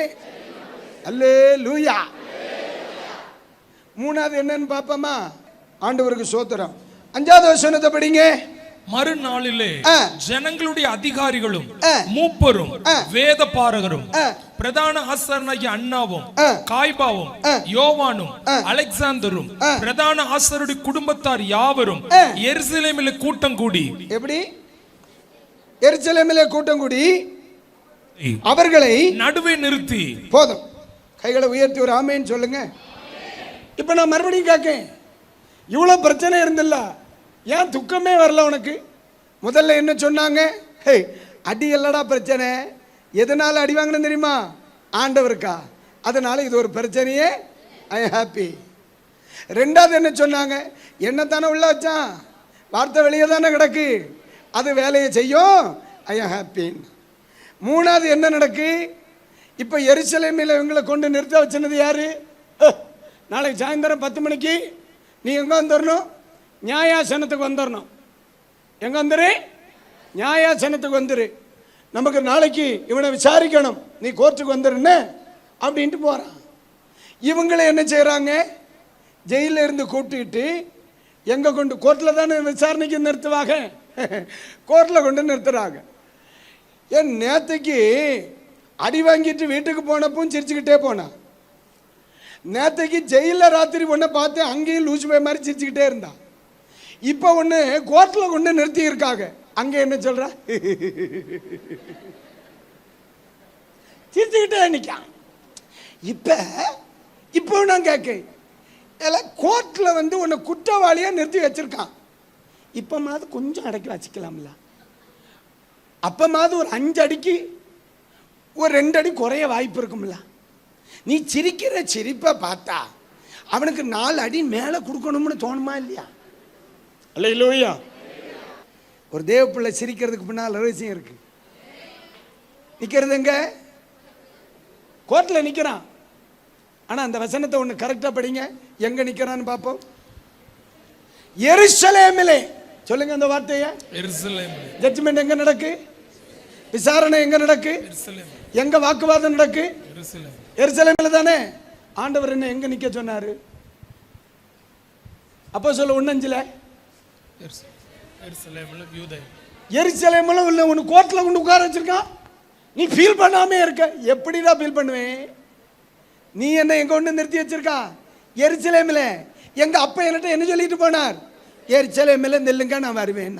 அல்லேலூயா. மூணாவது என்னன்னு பாப்போமா? ஆண்டவருக்கு ஸ்தோத்திரம். 5வது வசனத்தை படிங்க. மறுநாளிலே ஜனங்களுடைய அதிகாரிகளும் மூப்பரும் வேத பாரகரும் பிரதான ஆசாரியனாகிய அன்னாவும் காய்பாவும் யோவானும் அலெக்சாந்தரும் பிரதான ஆசாரியருடைய குடும்பத்தார் யாவரும் எருசலேமிலே கூட்டம் கூடி. எப்படி? எருசலேமிலே கூட்டம் கூடி அவர்களை நடுவே நிறுத்தி. போதும், கைகளை உயர்த்தி ஒரு ஆமேன்னு சொல்லுங்க. இப்ப நான் மறுபடியும் கேட்கேன், இவ்வளவு பிரச்சனை இருந்தில்ல, ஏன் துக்கமே வரல உனக்கு? முதல்ல என்ன சொன்னாங்க? அடி இல்லடா பிரச்சனை. எதனால அடி வாங்கணும் தெரியுமா? ஆண்டவருக்கா. அதனால இது ஒரு பிரச்சனையே, ஐ ஹாப்பி. ரெண்டாவது என்ன சொன்னாங்க? என்ன தானே உள்ள வச்சான், வார்த்தை வெளியே தானே கிடக்கு, அது வேலையை செய்யும், ஐ ஹாப்பி. மூணாவது என்ன நடக்கு? இப்ப எருசலேமில் இவங்களை கொண்டு நிறுத்த வச்சினது யாரு? நாளைக்கு சாயந்தரம் 10 மணிக்கு நீ எங்க வந்துடணும்? நியாயாசனத்துக்கு வந்துடணும். எங்க வந்துரு? நியாயாசனத்துக்கு வந்துரு. நமக்கு நாளைக்கு இவனை விசாரிக்கணும், நீ கோர்ட்டுக்கு வந்துருன்னு அப்படின்ட்டு போறான். இவங்களை என்ன செய்யறாங்க? ஜெயில இருந்து கூட்டிட்டு எங்க கொண்டு? கோர்ட்ல தானே விசாரணைக்கு நிறுத்துவாங்க, கோர்ட்ல கொண்டு நிறுத்துறாங்க. என் நேற்றுக்கு அடி வாங்கிட்டு வீட்டுக்கு போனப்பும் சிரிச்சுக்கிட்டே போனான். நேற்றுக்கு ஜெயிலில் ராத்திரி ஒன்றை பார்த்து அங்கேயும் லூசு போய் மாதிரி சிரிச்சுக்கிட்டே இருந்தான். இப்போ ஒன்று கோர்ட்டில் கொண்டு நிறுத்தி இருக்காங்க. அங்கே என்ன சொல்ற? சிரிச்சுக்கிட்டே நிற்கான். இப்போ நான் கேட்க கோர்ட்டில் வந்து உன்னை குற்றவாளியாக நிறுத்தி வச்சிருக்கான். இப்போமாவது கொஞ்சம் அடக்கி வச்சுக்கலாம்ல. அப்போமாவது ஒரு 5 அடிக்கு ஒரு 2 அடி குறைய வாய்ப்பு இருக்கும்ல. நீ சிரிக்கிற சிரிப்பை பார்த்தா அவனுக்கு 4 அடி மேலே கொடுக்கணும்னு தோணுமா இல்லையா? அல்லேலூயா. ஒரு தேவ பிள்ளை சிரிக்கிறதுக்கு பின்னால் ரகசியம் இருக்கு. நிற்கிறது எங்க? கோர்ட்டில் நிற்கிறான். ஆனால் அந்த வசனத்தை ஒன்று கரெக்டாக படிங்க. எங்கே நிற்கிறான்னு பார்ப்போம். எருசலேமிலே. சொல்லுங்க அந்த வார்த்தையை. ஜட்ஜ்மெண்ட் எங்க நடக்கு? விசாரணை எங்க நடக்கு? எங்க வாக்குவாதம் நடக்கு? எருசலேமில் தானே. ஆண்டவர் என்ன எங்க நிற்க சொன்னாரு? அப்போ சொல்ல 1:5 எருசலேமில் உள்ள ஒன்று கோர்ட்டில் கொண்டு உட்கார வச்சிருக்கான். நீ ஃபீல் பண்ணாமே இருக்க. எப்படிதான் ஃபீல் பண்ணுவேன்? நீ என்ன எங்க ஒன்று நிறுத்தி வச்சிருக்கா? எருசலேமில். எங்க அப்பா என்கிட்ட என்ன சொல்லிட்டு போனார்? எருசலேமில் நில்லுங்க, நான் வருவேன்.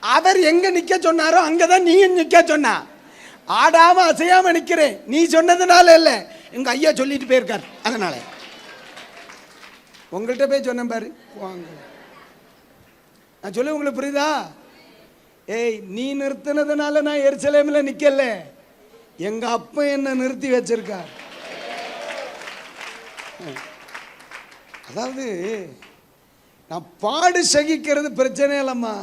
அவர் எங்க நிக்க சொன்னாரோ அங்கதான் நீ நிக்க சொன்னா. ஆடாம அசையாம நிக்கிறேன். நீ சொன்னதுனால இல்ல, எங்க ஐயா சொல்லிட்டு போயிருக்கார். அதனால உங்கள்கிட்ட போய் சொன்னேன் பாரு. வாங்க, நான் சொல்ல உங்களுக்கு புரியுதா? ஏய், நீ நிறுத்தினதுனால நான் எருசலேமில் நிக்கல. எங்க அப்பா என்ன நிறுத்தி வச்சிருக்கார். அதாவது நான் பாடு சகிக்கிறது பிரச்சனை இல்லம்மா.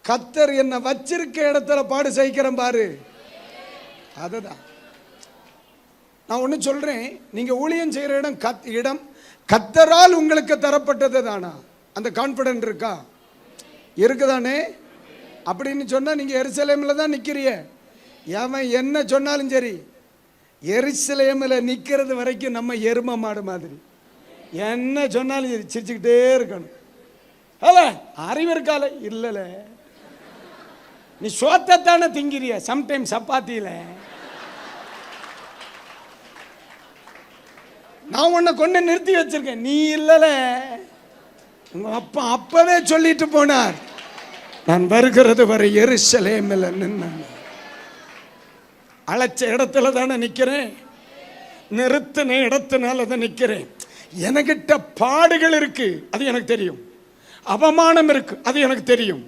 கத்தர் என்ன வச்சிருக்க இடத்துல பாடு சகிக்கிறேன் பாரு. அதுதான் நான் ஒன்று சொல்றேன். நீங்க ஊழியம் செய்யற இடம் கத்தரால் உங்களுக்கு தரப்பட்டது தானா? அந்த கான்பிடன்ட் இருக்கா? இருக்குதானே? அப்படின்னு சொன்னா நீங்க எருசலேமில் தான் நிக்கிறீங்க. அவன் என்ன சொன்னாலும் சரி, எருசலேமில் நிற்கிறது வரைக்கும் நம்ம எரும மாடு மாதிரி. என்ன சொன்னாலும் சரி சிரிச்சுக்கிட்டே இருக்கணும். அல்ல அறிவு இருக்கால? இல்லைல்ல, நீ சோத்தத்தானே திங்கிறிய. சம்டைம் சப்பாத்தியில நான் உன்னை கொண்டு நிறுத்தி வச்சிருக்கேன். நீ இல்லல, உங்க அப்பா அப்பவே சொல்லிட்டு போனார், நான் வருகிறது வரை எருசலேமில் நின்று அழைச்ச இடத்துல தானே நிற்கிறேன். நிறுத்தின இடத்தினால தான் நிற்கிறேன். எனக்கிட்ட பாடுகள் இருக்கு, அது எனக்கு தெரியும். அவமானம் இருக்கு, அது எனக்கு தெரியும்.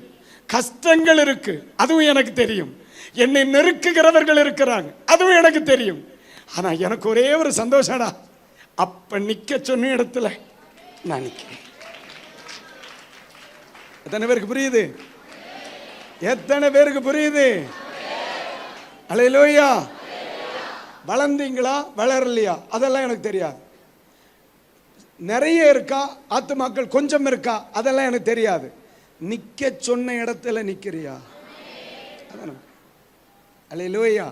கஷ்டங்கள் இருக்கு, அதுவும் எனக்கு தெரியும். என்னை நெருக்குகிறவர்கள் இருக்கிறாங்க, அதுவும் எனக்கு தெரியும். ஆனா எனக்கு ஒரே ஒரு சந்தோஷடா, அப்ப நிக்க சொன்ன இடத்துல நான் நிற்கிறேன். எத்தனை பேருக்கு புரியுது? எத்தனை பேருக்கு புரியுது? அல்லேலூயா. வளர்ந்தீங்களா வளரலையா அதெல்லாம் எனக்கு தெரியாது. நிறைய இருக்கா ஆத்துமாக்கள், கொஞ்சம் இருக்கா அதெல்லாம் எனக்கு தெரியாது. நிக்க சொன்ன இடத்துல நிக்கிறியா? அல்லேலூயா.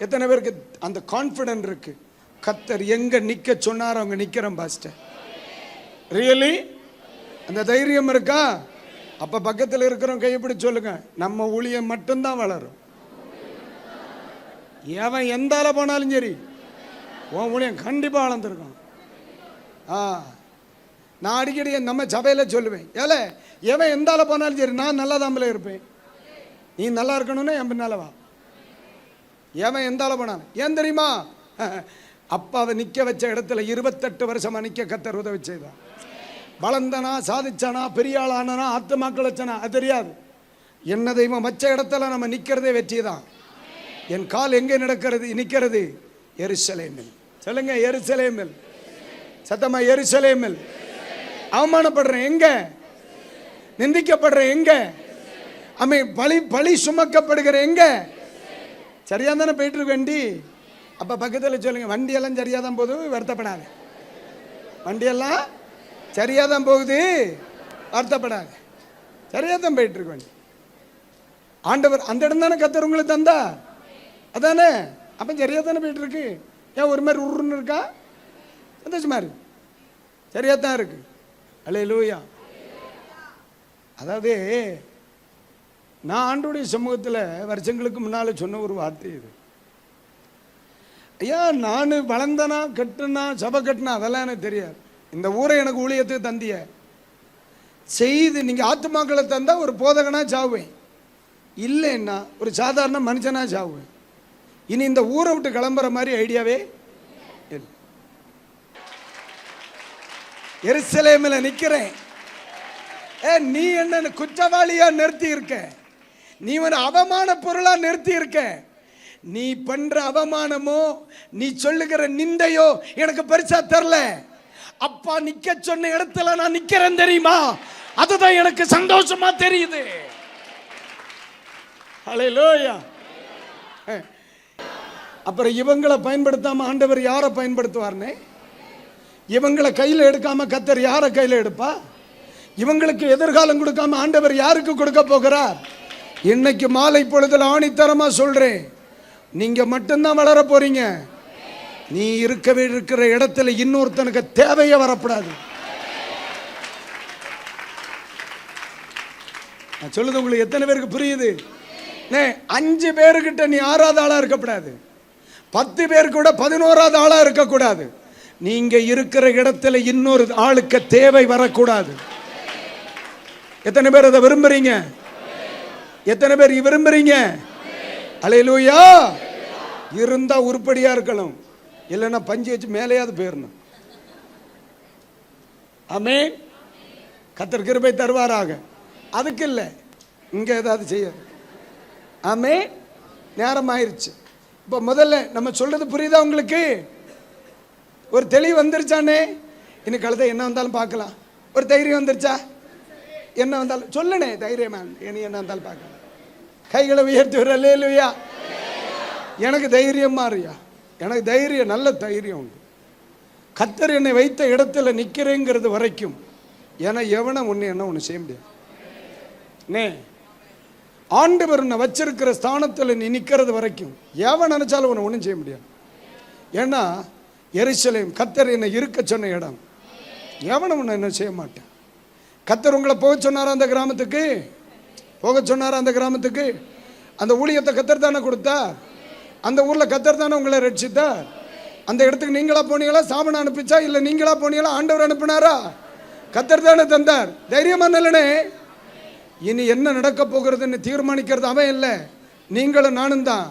எத்தனை பேருக்கு அந்த கான்ஃபிடன்ட் இருக்கு? கர்த்தர் எங்க நிக்க சொன்னாரோ அவங்க நிக்கிறேன் பாஸ்டர். ரியலி அந்த தைரியம் இருக்கா? அப்ப பக்கத்தில் இருக்கிறோம் கையப்பிடி சொல்லுங்க, நம்ம ஊழியம் மட்டும்தான் வளரும். எவன் எந்தால போனாலும் சரி உன் ஊழியம் கண்டிப்பா வளர்ந்துருக்கும். நான் அடிக்கடி நம்ம சபையில சொல்லுவேன், ஏல எவன் எந்தால போனாலும் சரி நான் நல்லா தாம்பல இருப்பேன். நீ நல்லா இருக்கணும்னு என் பின்னால வா. எவன் எந்தால போனாலும். ஏன் தெரியுமா? அப்பாவை நிக்க வச்ச இடத்துல 28 வருஷமா நிக்க கர்த்தர் உதவி செய்தான். வளர்ந்தனா, சாதிச்சானா, பெரிய ஆளானா, ஆத்துமாக்கள் வச்சனா அது தெரியாது. என்ன தெய்வம் வச்ச இடத்துல நம்ம நிக்கிறதே வெற்றி தான். என் கால் எங்கே நிற்கிறது? எருசலேமில். சொல்லுங்க, எருசலேமில். சத்தமா, எருசலேமில். அவமானப்படுறேன் எங்க? நிந்திக்கப்படுறேன் எங்க? பழி சுமக்கப்படுகிற எங்க? சரியா தானே போயிட்டு இருக்கு வண்டி. அப்ப பக்கத்தில் சொல்லுங்க, வண்டியெல்லாம் சரியாதான் போகுது, வருத்தப்படாது. வண்டியெல்லாம் சரியாதான் போகுது, வருத்தப்படாது. சரியாதான் போயிட்டு இருக்கு வண்டி. ஆண்டவர் அந்த இடம் தானே கர்த்தர் உங்களுக்கு தந்தா, அதானே? அப்ப சரியா தானே போயிட்டு இருக்கு. ஏன் ஒரு மாதிரி உருன்னு இருக்கா? சந்தோஷமா இருக்கு, சரியா தான் இருக்கு. அல்லேலூயா. அதாவது நான் ஆண்டவருடைய சமூகத்தில் வருஷங்களுக்கு முன்னால சொன்ன ஒரு வார்த்தை இது. ஐயா, நான் வளர்ந்தனா கட்டுனா சபை கட்டினா அதெல்லாம் எனக்கு தெரியாது. இந்த ஊரை எனக்கு ஊழியத்துக்கு தந்திய செய்து நீங்க ஆத்துமாக்களை தந்தா ஒரு போதகனா சாவேன். இல்லைன்னா ஒரு சாதாரண மனுஷனா சாவுவேன். இனி இந்த ஊரை விட்டு கிளம்புற மாதிரி ஐடியாவே இல்லை. எருசலேமில் நிற்கிறேன். நீ என்ன குற்றவாளியா நிறுத்தி இருக்க, நீ ஒரு அவமான பொருளா நிறுத்தி இருக்க. நீ பண்ற அவமானமோ நீ சொல்லுகிற நிந்தையோ எனக்கு பெருசா தெரியல. அப்பா நிக்க சொன்ன இடத்துல நான் நிக்கிறேன் தெரியுமா, அதுதான் எனக்கு சந்தோஷமா தெரியுது. ஹல்லேலூயா. அப்புறம் இவங்களை பயன்படுத்தாம ஆண்டவர் யாரை பயன்படுத்துவார்னே? இவங்களை கையில் எடுக்காம கர்த்தர் யாரை கையில் எடுப்பா? இவங்களுக்கு எதிர்காலம் கொடுக்காம ஆண்டவர் யாருக்கு கொடுக்க போகிறார்? இன்னைக்கு மாலை பொழுதுல ஆணித்தரமா சொல்றேன், நீங்க மட்டும்தான் வளர போறீங்க. நீ இருக்கிற இடத்துல இன்னொருத்தனுக்கு தேவையே வரக்கூடாது. நான் சொல்லுது உங்களுக்கு எத்தனை பேருக்கு புரியுது? 5 பேருக்கிட்ட நீ 6வது ஆளா இருக்கக்கூடாது, 10 பேர் கூட 11வது ஆளா இருக்கக்கூடாது. நீங்க இருக்கிற இடத்துல இன்னொரு ஆளுக்கு தேவை வரக்கூடாது. எத்தனை பேர் அதை விரும்புறீங்க? எத்தனை பேர் விரும்புறீங்க? அல்லேலூயா. இருந்தா உருப்படியா இருக்கணும், இல்லைன்னா பஞ்சு வச்சு மேலேயாவது போயிடணும். ஆமென். கர்த்தர் கிருபை தருவாராக. அதுக்கு இல்லை, இங்க ஏதாவது செய்ய. ஆமென். நேரம் ஆயிருச்சு. இப்போ முதல்ல நம்ம சொல்றது புரியுதா உங்களுக்கு? ஒரு தெளிவு வந்துருச்சானே? இன்னைக்கு கழுத என்ன வந்தாலும் பார்க்கலாம். ஒரு தைரியம் வந்துருச்சா? என்ன வந்தாலும் சொல்லணே, தைரியமா இனி என்ன வந்தாலும் பார்க்கலாம். கைகளை உயர்த்தி வர. அல்லேலூயா. எனக்கு தைரியம் மாறியா? எனக்கு தைரியம், நல்ல தைரியம் உண்டு. கர்த்தர் என்னை வைத்த இடத்துல நிற்கிறேங்கிறது வரைக்கும் ஏன்னா எவனை ஒன்று என்ன ஒன்று செய்ய முடியாது. ஆண்டவர் உன்னை வச்சிருக்கிற ஸ்தானத்தில் நீ நிற்கிறது வரைக்கும் எவன் நினைச்சாலும் உன்னை ஒன்றும் செய்ய முடியாது. ஏன்னா எருசலேம் கர்த்தர் என்னை இருக்க சொன்ன இடம். எவனும் உன்னை என்ன செய்ய மாட்டேன். கர்த்தர் உங்களை போக சொன்னாரா அந்த கிராமத்துக்கு? போக சொன்னாரா அந்த கிராமத்துக்கு? அந்த ஊழியத்தை கர்த்தர் தானே கொடுத்தார். அந்த ஊரில் கர்த்தர் தானே உங்களை ரட்சித்தார். அந்த இடத்துக்கு நீங்களா போனீங்களா? சாமன் அனுப்பிச்சா? இல்லை நீங்களா போனீங்களா? ஆண்டவர் அனுப்பினாரா? கர்த்தர் தானே தந்தார். தைரியமா நல்லனே. இனி என்ன நடக்க போகிறதுன்னு தீர்மானிக்கிறது அவன் இல்லை, நீங்களும் நானும் தான்.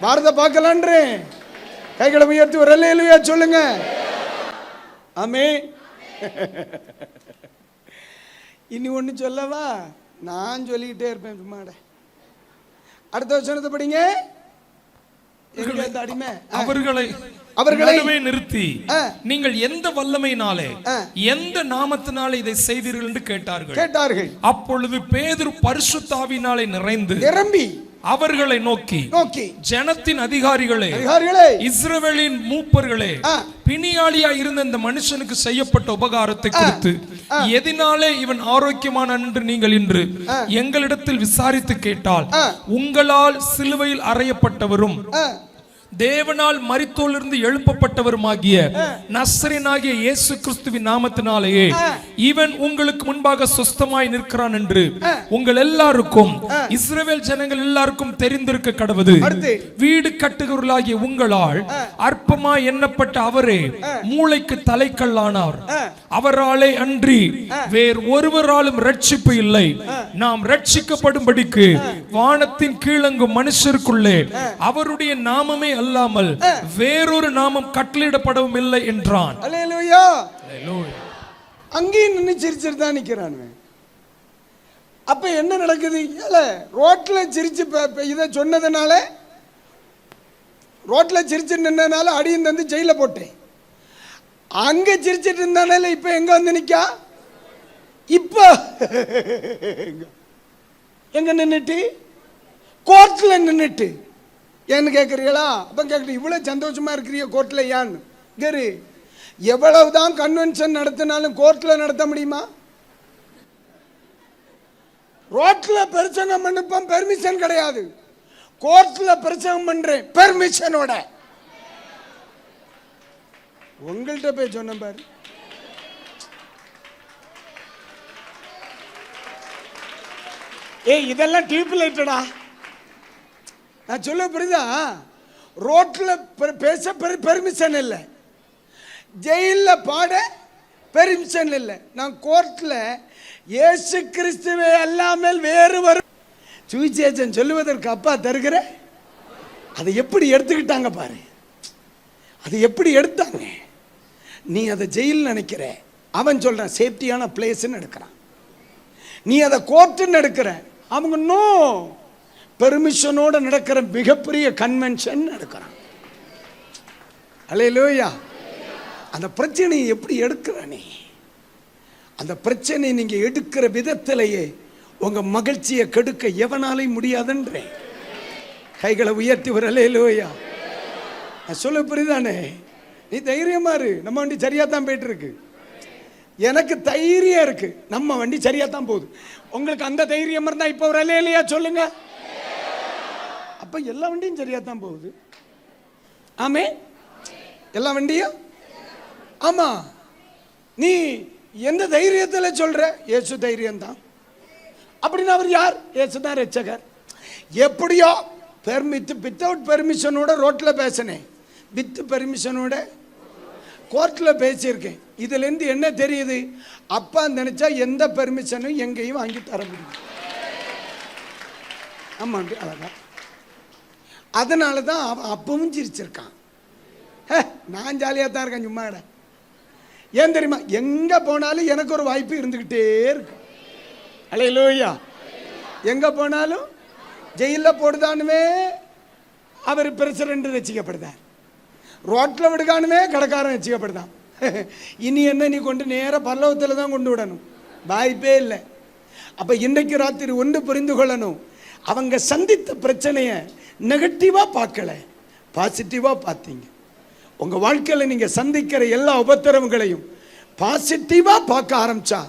பாரத பார்க்கலான்றேன். கைகளை உயர்த்தி ஒரு அல்லேலூயா சொல்லுங்க. ஆமென். இனி ஒன்று சொல்லவா? நான் சொல்லிக்கிட்டே இருப்பேன் சும்மாட. அடுத்த வசனத்தை படிங்க. அவர்களை நிறுத்தி நீங்கள் எந்த வல்லமையினாலே எந்த நாமத்தினாலே இதை செய்தீர்கள் என்று கேட்டார்கள். அப்பொழுது பேதுரு பரிசுத்த ஆவியினாலே நிரம்பி அவர்களை நோக்கி, ஜனத்தின் அதிகாரிகளே, இஸ்ரவேலின் மூப்பர்களே, பிணியாளியா இருந்த இந்த மனுஷனுக்கு செய்யப்பட்ட உபகாரத்தை குறித்து எதினாலே இவன் ஆரோக்கியமான என்று நீங்கள் இன்று எங்களிடத்தில் விசாரித்து கேட்டால், உங்களால் சிலுவையில் அறையப்பட்டவரும் தேவனால் மரித்தோரிலிருந்து எழுப்பப்பட்டவருமாகிய நசரேயனாகிய இயேசு கிறிஸ்துவின் நாமத்தினாலேயே இவன் உங்களுக்கு முன்பாக சுஸ்தமாய் நிற்கிறான் என்று உங்கள் எல்லாருக்கும் இஸ்ரவேல் ஜனங்கள் எல்லாருக்கும் தெரிந்திருக்க கடவுது. வீடு கட்டுகிறவர்களாகிய உங்களால் அற்பமாய் எண்ணப்பட்ட அவரே மூளைக்கு தலைக்கல்லானார். அவராலே அன்றி வேறு ஒருவராலும் ரட்சிப்பு இல்லை. நாம் ரட்சிக்கப்படும்படிக்கு வானத்தின் கீழங்கும் மனுஷருக்குள்ளே அவருடைய நாமமே அல்லாமல் வேறொரு நாமம் கட்டளையிடப்படவும் இல்லை என்றான். அல்லேலூயா. அங்கேயும் நின்று சிரிச்சிட்டு தான் நிற்கிறான். அப்ப என்ன நடக்குது? ரோட்ல சிரிச்சு இதை சொன்னதுனால, ரோட்ல சிரிச்சு நின்றனால அடியும் தந்து ஜெயில போட்டேன். அங்க சிரிச்சிட்டு இருந்தானால இப்ப எங்க வந்து நிக்கா? இப்ப எங்க நின்னுட்டு? கோர்ட்ல நின்னுட்டு. ஏன்னு கேட்குறீங்களா? அப்போ கேட்குறீங்க, இவ்வளோ சந்தோஷமா இருக்கிறீங்க கோர்ட்டில் ஏன்னு கேரு. எவ்வளவுதான் கன்வென்ஷன் நடத்தினாலும் கோர்ட்டில் நடத்த முடியுமா? ரோட்டில் பிரசங்கம் பண்ணப்ப பெர்மிஷன் கிடையாது, கோர்ட்டில் பிரசங்கம் பண்றேன் பெர்மிஷனோட. உங்கள்கிட்ட போய் சொன்ன பாரு. இதெல்லாம் டியூப் லைட்டடா. நான் சொல்ல புரியுதா? ரோட்ல பேச பெர்மிஷன் இல்லை, ஜெயிலில் பாட பெர்மிஷன் இல்லை. நான் கோர்ட்ல இயேசு கிறிஸ்துவே அல்லாமல் வேறு சுவிசேஷம் சொல்லுவதற்கு அப்பா தருகிற அதை எப்படி எடுத்துக்கிட்டாங்க பாரு. அதை எப்படி எடுத்தாங்க. நீ அதை ஜெயில் நினைக்கிற, அவன் சொல்றான் சேஃப்டியான பிளேஸ்ன்னு எடுக்கிறான். நீ அதை கோர்ட்டுன்னு எடுக்கிற, அவங்க நோ பெர்மிஷனோட நடக்கிற மிகப்பெரிய கன்வென்ஷன் எடுக்கிறான். அல்லேலூயா. அந்த பிரச்சனையை எப்படி எடுக்கிற நீ? அந்த பிரச்சனை நீங்க எடுக்கிற விதத்திலேயே உங்க மகிழ்ச்சியை கெடுக்க எவனாலையும் முடியாதுன்றேன். கைகளை உயர்த்தி ஒரு அல்லேலூயா சொல்ல, புரியுதானே? நீ தைரியமா இரு, நம்ம வண்டி சரியா தான் போயிட்டு இருக்கு. எனக்கு தைரியம் இருக்கு, நம்ம வண்டி சரியா தான் போகுது. உங்களுக்கு அந்த தைரியம் இருந்தா இப்ப ஒரு அல்லேலூயா சொல்லுங்க. அப்ப எல்லா வண்டியும் சரியா தான் போகுது. ஆமே, எல்லா வண்டியும். ஆமா, நீ எந்த தைரியத்தில் சொல்ற? இயேசு தைரியம் தான். அப்படின்னா அவர் யார்? இயேசு தான் ரட்சகர். எப்படியோ வித்தவுட் பெர்மிஷனோட ரோட்ல பேசினேன், வித் பெர்மிஷனோட கோர்ட்டில் பேசியிருக்கேன். இதுலேருந்து என்ன தெரியுது? அப்பா நினைச்சா எந்த பெர்மிஷனும் எங்கேயும் வாங்கி தர முடியும். ஆமாண்டி, அதான். அதனால தான் அவன் அப்பவும் சிரிச்சிருக்கான். நான் ஜாலியாக தான் இருக்கேன், சும்மா இட. ஏன் தெரியுமா? எங்கே போனாலும் எனக்கு ஒரு வாய்ப்பு இருந்துக்கிட்டே இருக்கு. அல்லேலூயா. எங்கே போனாலும் ஜெயிலில் போடுதானுமே அவர் பிரசிடண்ட் ரசிக்கப்படுதார், ரோட்டில் விடுகானுமே கடைக்காரன் ரசிக்கப்படுதான். இனி என்ன, நீ கொண்டு நேராக பல்லவத்தில் தான் கொண்டு விடணும், வாய்ப்பே இல்லை. அப்போ இன்றைக்கு ராத்திரி ஒன்று புரிந்து கொள்ளணும், அவங்க சந்தித்த பிரச்சனையை நெகட்டிவாக பார்க்கல, பாசிட்டிவாக பார்த்தீங்க. உங்கள் வாழ்க்கையில் நீங்கள் சந்திக்கிற எல்லா உபத்திரவங்களையும் பாசிட்டிவாக பார்க்க ஆரம்பிச்சா,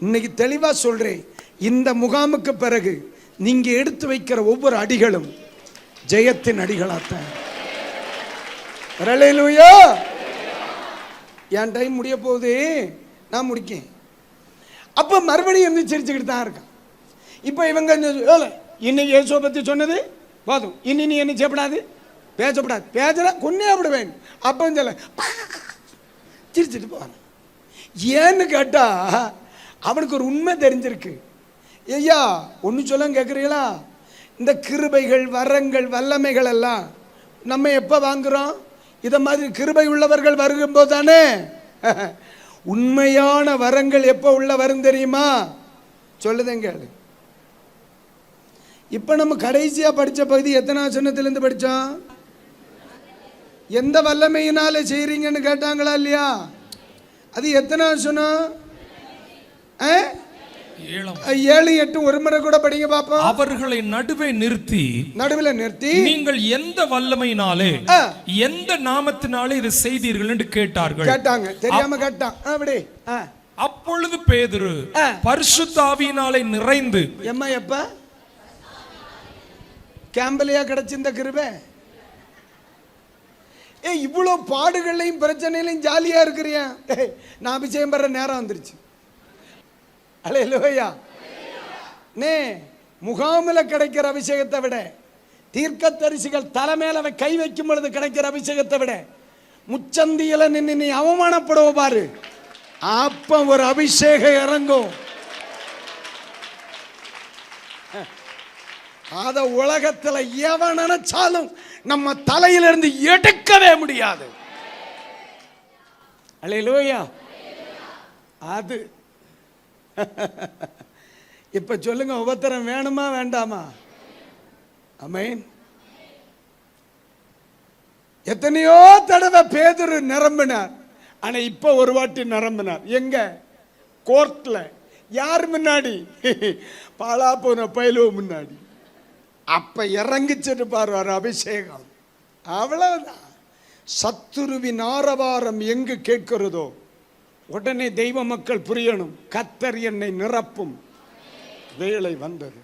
இன்னைக்கு தெளிவாக சொல்கிறேன், இந்த முகாமுக்கு பிறகு நீங்கள் எடுத்து வைக்கிற ஒவ்வொரு அடிகளும் ஜெயத்தின் அடிகளாத்தான். அல்லேலூயா. என் டைம் முடிய போகுது, நான் முடிக்கேன். அப்போ மறுபடியும் இருந்து சிரிச்சுக்கிட்டு தான் இருக்கான். இப்போ இவங்க இன்னைக்கு இயேசுவை பற்றி சொன்னது போதும், இனி நீ என்ன செய்யப்படாது, பேசப்படாது, பேசுனா கொன்னே விடுவேன். அப்போ சொல்ல சிரிச்சுட்டு போவாங்க. ஏன்னு கேட்டா அவனுக்கு ஒரு உண்மை தெரிஞ்சிருக்கு. ஐயா ஒன்று சொல்ல கேட்குறீங்களா? இந்த கிருபைகள், வரங்கள், வல்லமைகள் எல்லாம் நம்ம எப்போ வாங்குறோம்? இதை மாதிரி கிருபை உள்ளவர்கள் வருகும்போது தானே. உண்மையான வரங்கள் எப்போ உள்ள வரும் தெரியுமா? சொல்லுதேங்க. இப்போ நம்ம கடைசியாக படித்த பகுதி எத்தனை வசனத்திலேருந்து படித்தோம்? எந்த வல்லமையினால செய்கிறீங்கன்னு கேட்டாங்களா இல்லையா? அது எத்தனை வசனம்? 7, 8 ஒரு முறை கூட படிங்க பாப்போம். அவர்களை நடுவில் நிறுத்தி நீங்கள் எந்த வல்லமையினாலே எந்த நாமத்தினாலே இதை செய்தீர்கள் என்று கேட்டாங்க. தெரியாம கேட்டான். அப்படி அப்பொழுது பேதுரு பரிசுத்த ஆவியினாலே நிறைந்து, எப்ப கேம்பலியா கிடைச்சிருந்த கிருபை? இவ்வளோ பாடுகளையும் பிரச்சனையிலையும் ஜாலியா இருக்கிறியா? நான் அபிஷேகம் பெற நேரம் வந்துருச்சு. அல்லேலூயா. நே முகாமில் கிடைக்கிற அபிஷேகத்தை விட, தீர்க்கதரிசிகள் தலைமையில கை வைக்கும் பொழுது கிடைக்கிற அபிஷேகத்தை விட, முச்சந்தியில நின்று நீ அவமானப்படுவ பாரு, அப்ப ஒரு அபிஷேகம் இறங்கும். அத உலகத்துல எவன் நினைச்சாலும் நம்ம தலையிலிருந்து எடுக்கவே முடியாது. அல்லேலூயா. அது இப்ப சொல்லுங்க, உபத்திரம் வேணுமா வேண்டாமா? ஆமென். எத்தனையோ தடவை பேதுரு நிரம்பினார், ஆனா இப்ப ஒரு வாட்டி நிரம்பினார். எங்க? கோர்ட்ல. யார் முன்னாடி? பாலா போன பயிலோ முன்னாடி. அப்ப இறங்கிச்சிட்டு பாரு அபிஷேகம். அவ்வளவுதான். சத்துருவின் ஆரவாரம் எங்கு கேட்கிறதோ உடனே தெய்வ மக்கள் புரியணும், கர்த்தர் என்னை நிரப்பும் வேளை வந்தது.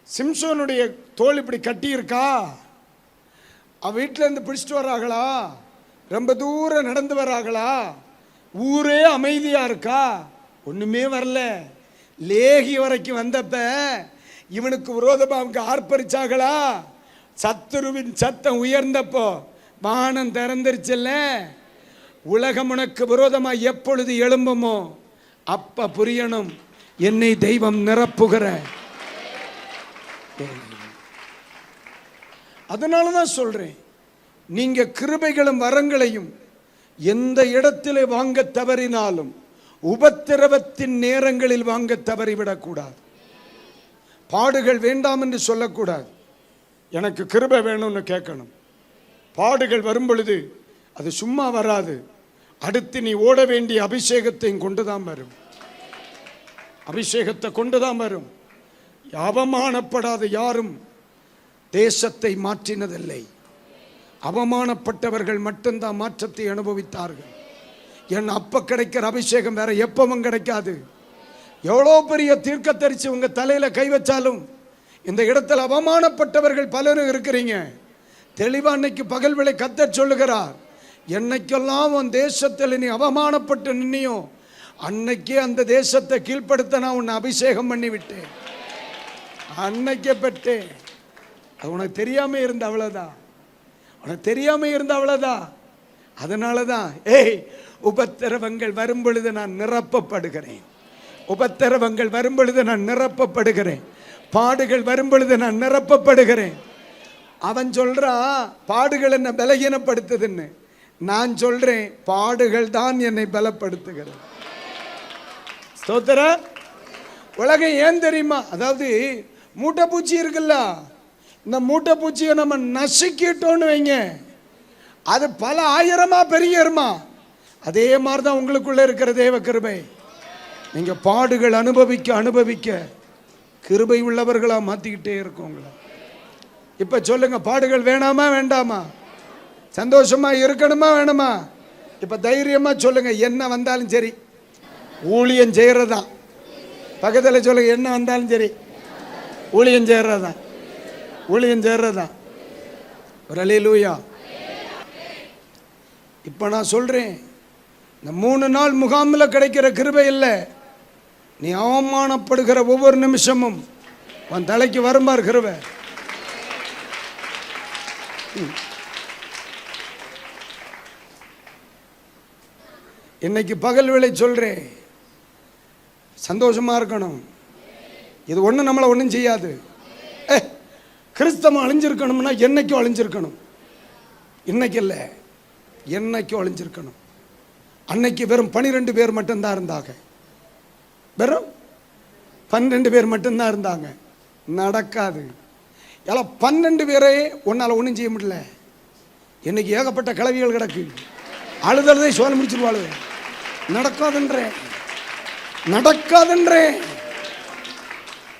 சிம்சோனுடைய தோல் இப்படி கட்டி இருக்கா? வீட்டில இருந்து பிடிச்சிட்டு வராங்களா? ரொம்ப தூரம் நடந்து வராங்களா? ஊரே அமைதியா இருக்கா? ஒண்ணுமே வரல. லேகி வரைக்கும் வந்தப்ப இவனுக்கு விரோதமா அவங்க ஆர்ப்பரிச்சாங்களா? சத்துருவின் சத்தம் உயர்ந்தப்போ வானம் திறந்துருச்சுல்ல. உலகம் உனக்கு விரோதமா எப்பொழுது எழும்புமோ அப்ப புரியணும், என்னை தெய்வம் நிரப்புகிற அதனால தான் சொல்றேன், நீங்க கிருபைகளும் வரங்களையும் எந்த இடத்திலே வாங்க தவறினாலும் உபத்திரவத்தின் நேரங்களில் வாங்க தவறிவிடக்கூடாது. பாடுகள் வேண்டாம் என்று சொல்லக்கூடாது. எனக்கு கிருபை வேணும்னு கேட்கணும். பாடுகள் வரும் பொழுது அது சும்மா வராது. அடுத்து நீ ஓட வேண்டிய அபிஷேகத்தையும் கொண்டுதான் வரும். அபிஷேகத்தை கொண்டுதான் வரும். அவமானப்படாத யாரும் தேசத்தை மாற்றினதில்லை. அவமானப்பட்டவர்கள் மட்டும்தான் மாற்றத்தை அனுபவித்தார்கள். என் அப்ப கிடைக்கிற அபிஷேகம் வேற எப்பவும் கிடைக்காது. எவ்வளோ பெரிய தீர்க்கதரிசி உங்க தலையில கை வச்சாலும் இந்த இடத்துல அவமானப்பட்டவர்கள் பலரும் இருக்கிறீங்க. தெளிவா அன்னைக்கு பகல் வேளை கர்த்தர் சொல்லுகிறார், என்னைக்கெல்லாம் உன் தேசத்தில் நீ அவமானப்பட்டு நின்னியோ அன்னைக்கே அந்த தேசத்தை கீழ்ப்படுத்த நான் உன்னை அபிஷேகம் பண்ணி விட்டேன். அன்னைக்கே பெற்றேன். அது உனக்கு தெரியாம இருந்த அவ்வளவுதான். உனக்கு தெரியாம இருந்த அவ்வளவுதான். அதனாலதான் உபத்திரவங்கள் வரும் பொழுது நான் நிரப்பப்படுகிறேன். உபத்திரவங்கள் வரும் பொழுது நான் நிரப்பப்படுகிறேன். பாடுகள் வரும் பொழுது நான் நிரப்பப்படுகிறேன். அவன் சொல்றான் பாடுகள் என்ன பலகீனப்படுத்துதுன்னு. நான் சொல்றேன் பாடுகள் தான் என்னை பலப்படுத்துகிறது. ஸ்தோத்திரம். உலகம் ஏன் தெரியுமா? அதாவது மூட்டை பூச்சி இருக்குல்ல, இந்த மூட்டை பூச்சியை நம்ம நசுக்கிட்டோன்னு வைங்க, அது பல ஆயிரமா பெரியமா. அதே மாதிரிதான் உங்களுக்குள்ள இருக்கிற தேவ கிருபை. நீங்க பாடுகள் அனுபவிக்க அனுபவிக்க கிருபை உள்ளவர்களா மாத்திக்கிட்டே இருக்கும் உங்களை. இப்ப சொல்லுங்க, பாடுகள் வேணாமா வேண்டாமா? சந்தோஷமா இருக்கணுமா வேணுமா? இப்ப தைரியமா சொல்லுங்க, என்ன வந்தாலும் சரி ஊழியம் செய்யறதுதான். பக்கத்தில் சொல்லுங்க, என்ன வந்தாலும் சரி ஊழியம் செய்யறதுதான். ஊழியம் செய்யறதுதான். ஒரு அல்லேலூயா. இப்ப நான் சொல்றேன், இந்த 3 நாள் முகாமில் கிடைக்கிற கிருபை இல்லை, நீ அவமானப்படுகிற ஒவ்வொரு நிமிஷமும் உன் தலைக்கு வருமாறு கிருபை. இன்னைக்கு பகல் வேளை சொல்றேன், சந்தோஷமா இருக்கணும். இது ஒன்றும் நம்மளை ஒன்றும் செய்யாது. கிறிஸ்தவம் அழிஞ்சிருக்கணும்னா என்னைக்கும் அழிஞ்சிருக்கணும். இன்னைக்கு இல்லை, என்னைக்கும் அழிஞ்சிருக்கணும். அன்னைக்கு வெறும் 12 பேர் மட்டும்தான் இருந்தாங்க. வெறும் 12 பேர் மட்டும்தான் இருந்தாங்க. நடக்காது. எல்லாம் 12 பேரே ஒன்னால ஒன்றும் செய்ய முடியல. இன்னைக்கு ஏகப்பட்ட கிளவிகள் கிடக்கு. அழுதலை சோழ முடிச்சிருவாளு. நடக்காதுன்றேன், நடக்காதுன்றேன்.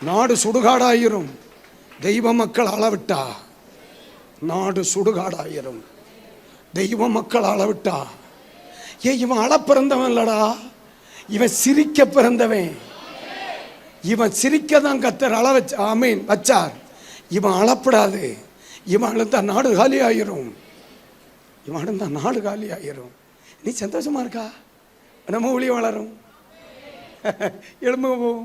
நாடு சுடுகாடாயிரும். தெய்வ மக்கள் அளவிட்டா நாடு சுடுகாடாயிரும். தெய்வ மக்கள் அளவிட்டா. இவன் அள பிறந்தவன் இல்லடா, இவன் சிரிக்க பிறந்தவன். இவன் சிரிக்க தான் கர்த்தர் அள வச்ச ஆமீன் வச்சார். இவன் அளப்படாது. இவன் அழுந்தா நாடு காலி ஆயிரும். இவன் அழுந்தா நாடு காலி ஆயிரும். நீ சந்தோஷமா இருக்கா? நம்ம ஊழியம் வளரும். எழும்புவோம்.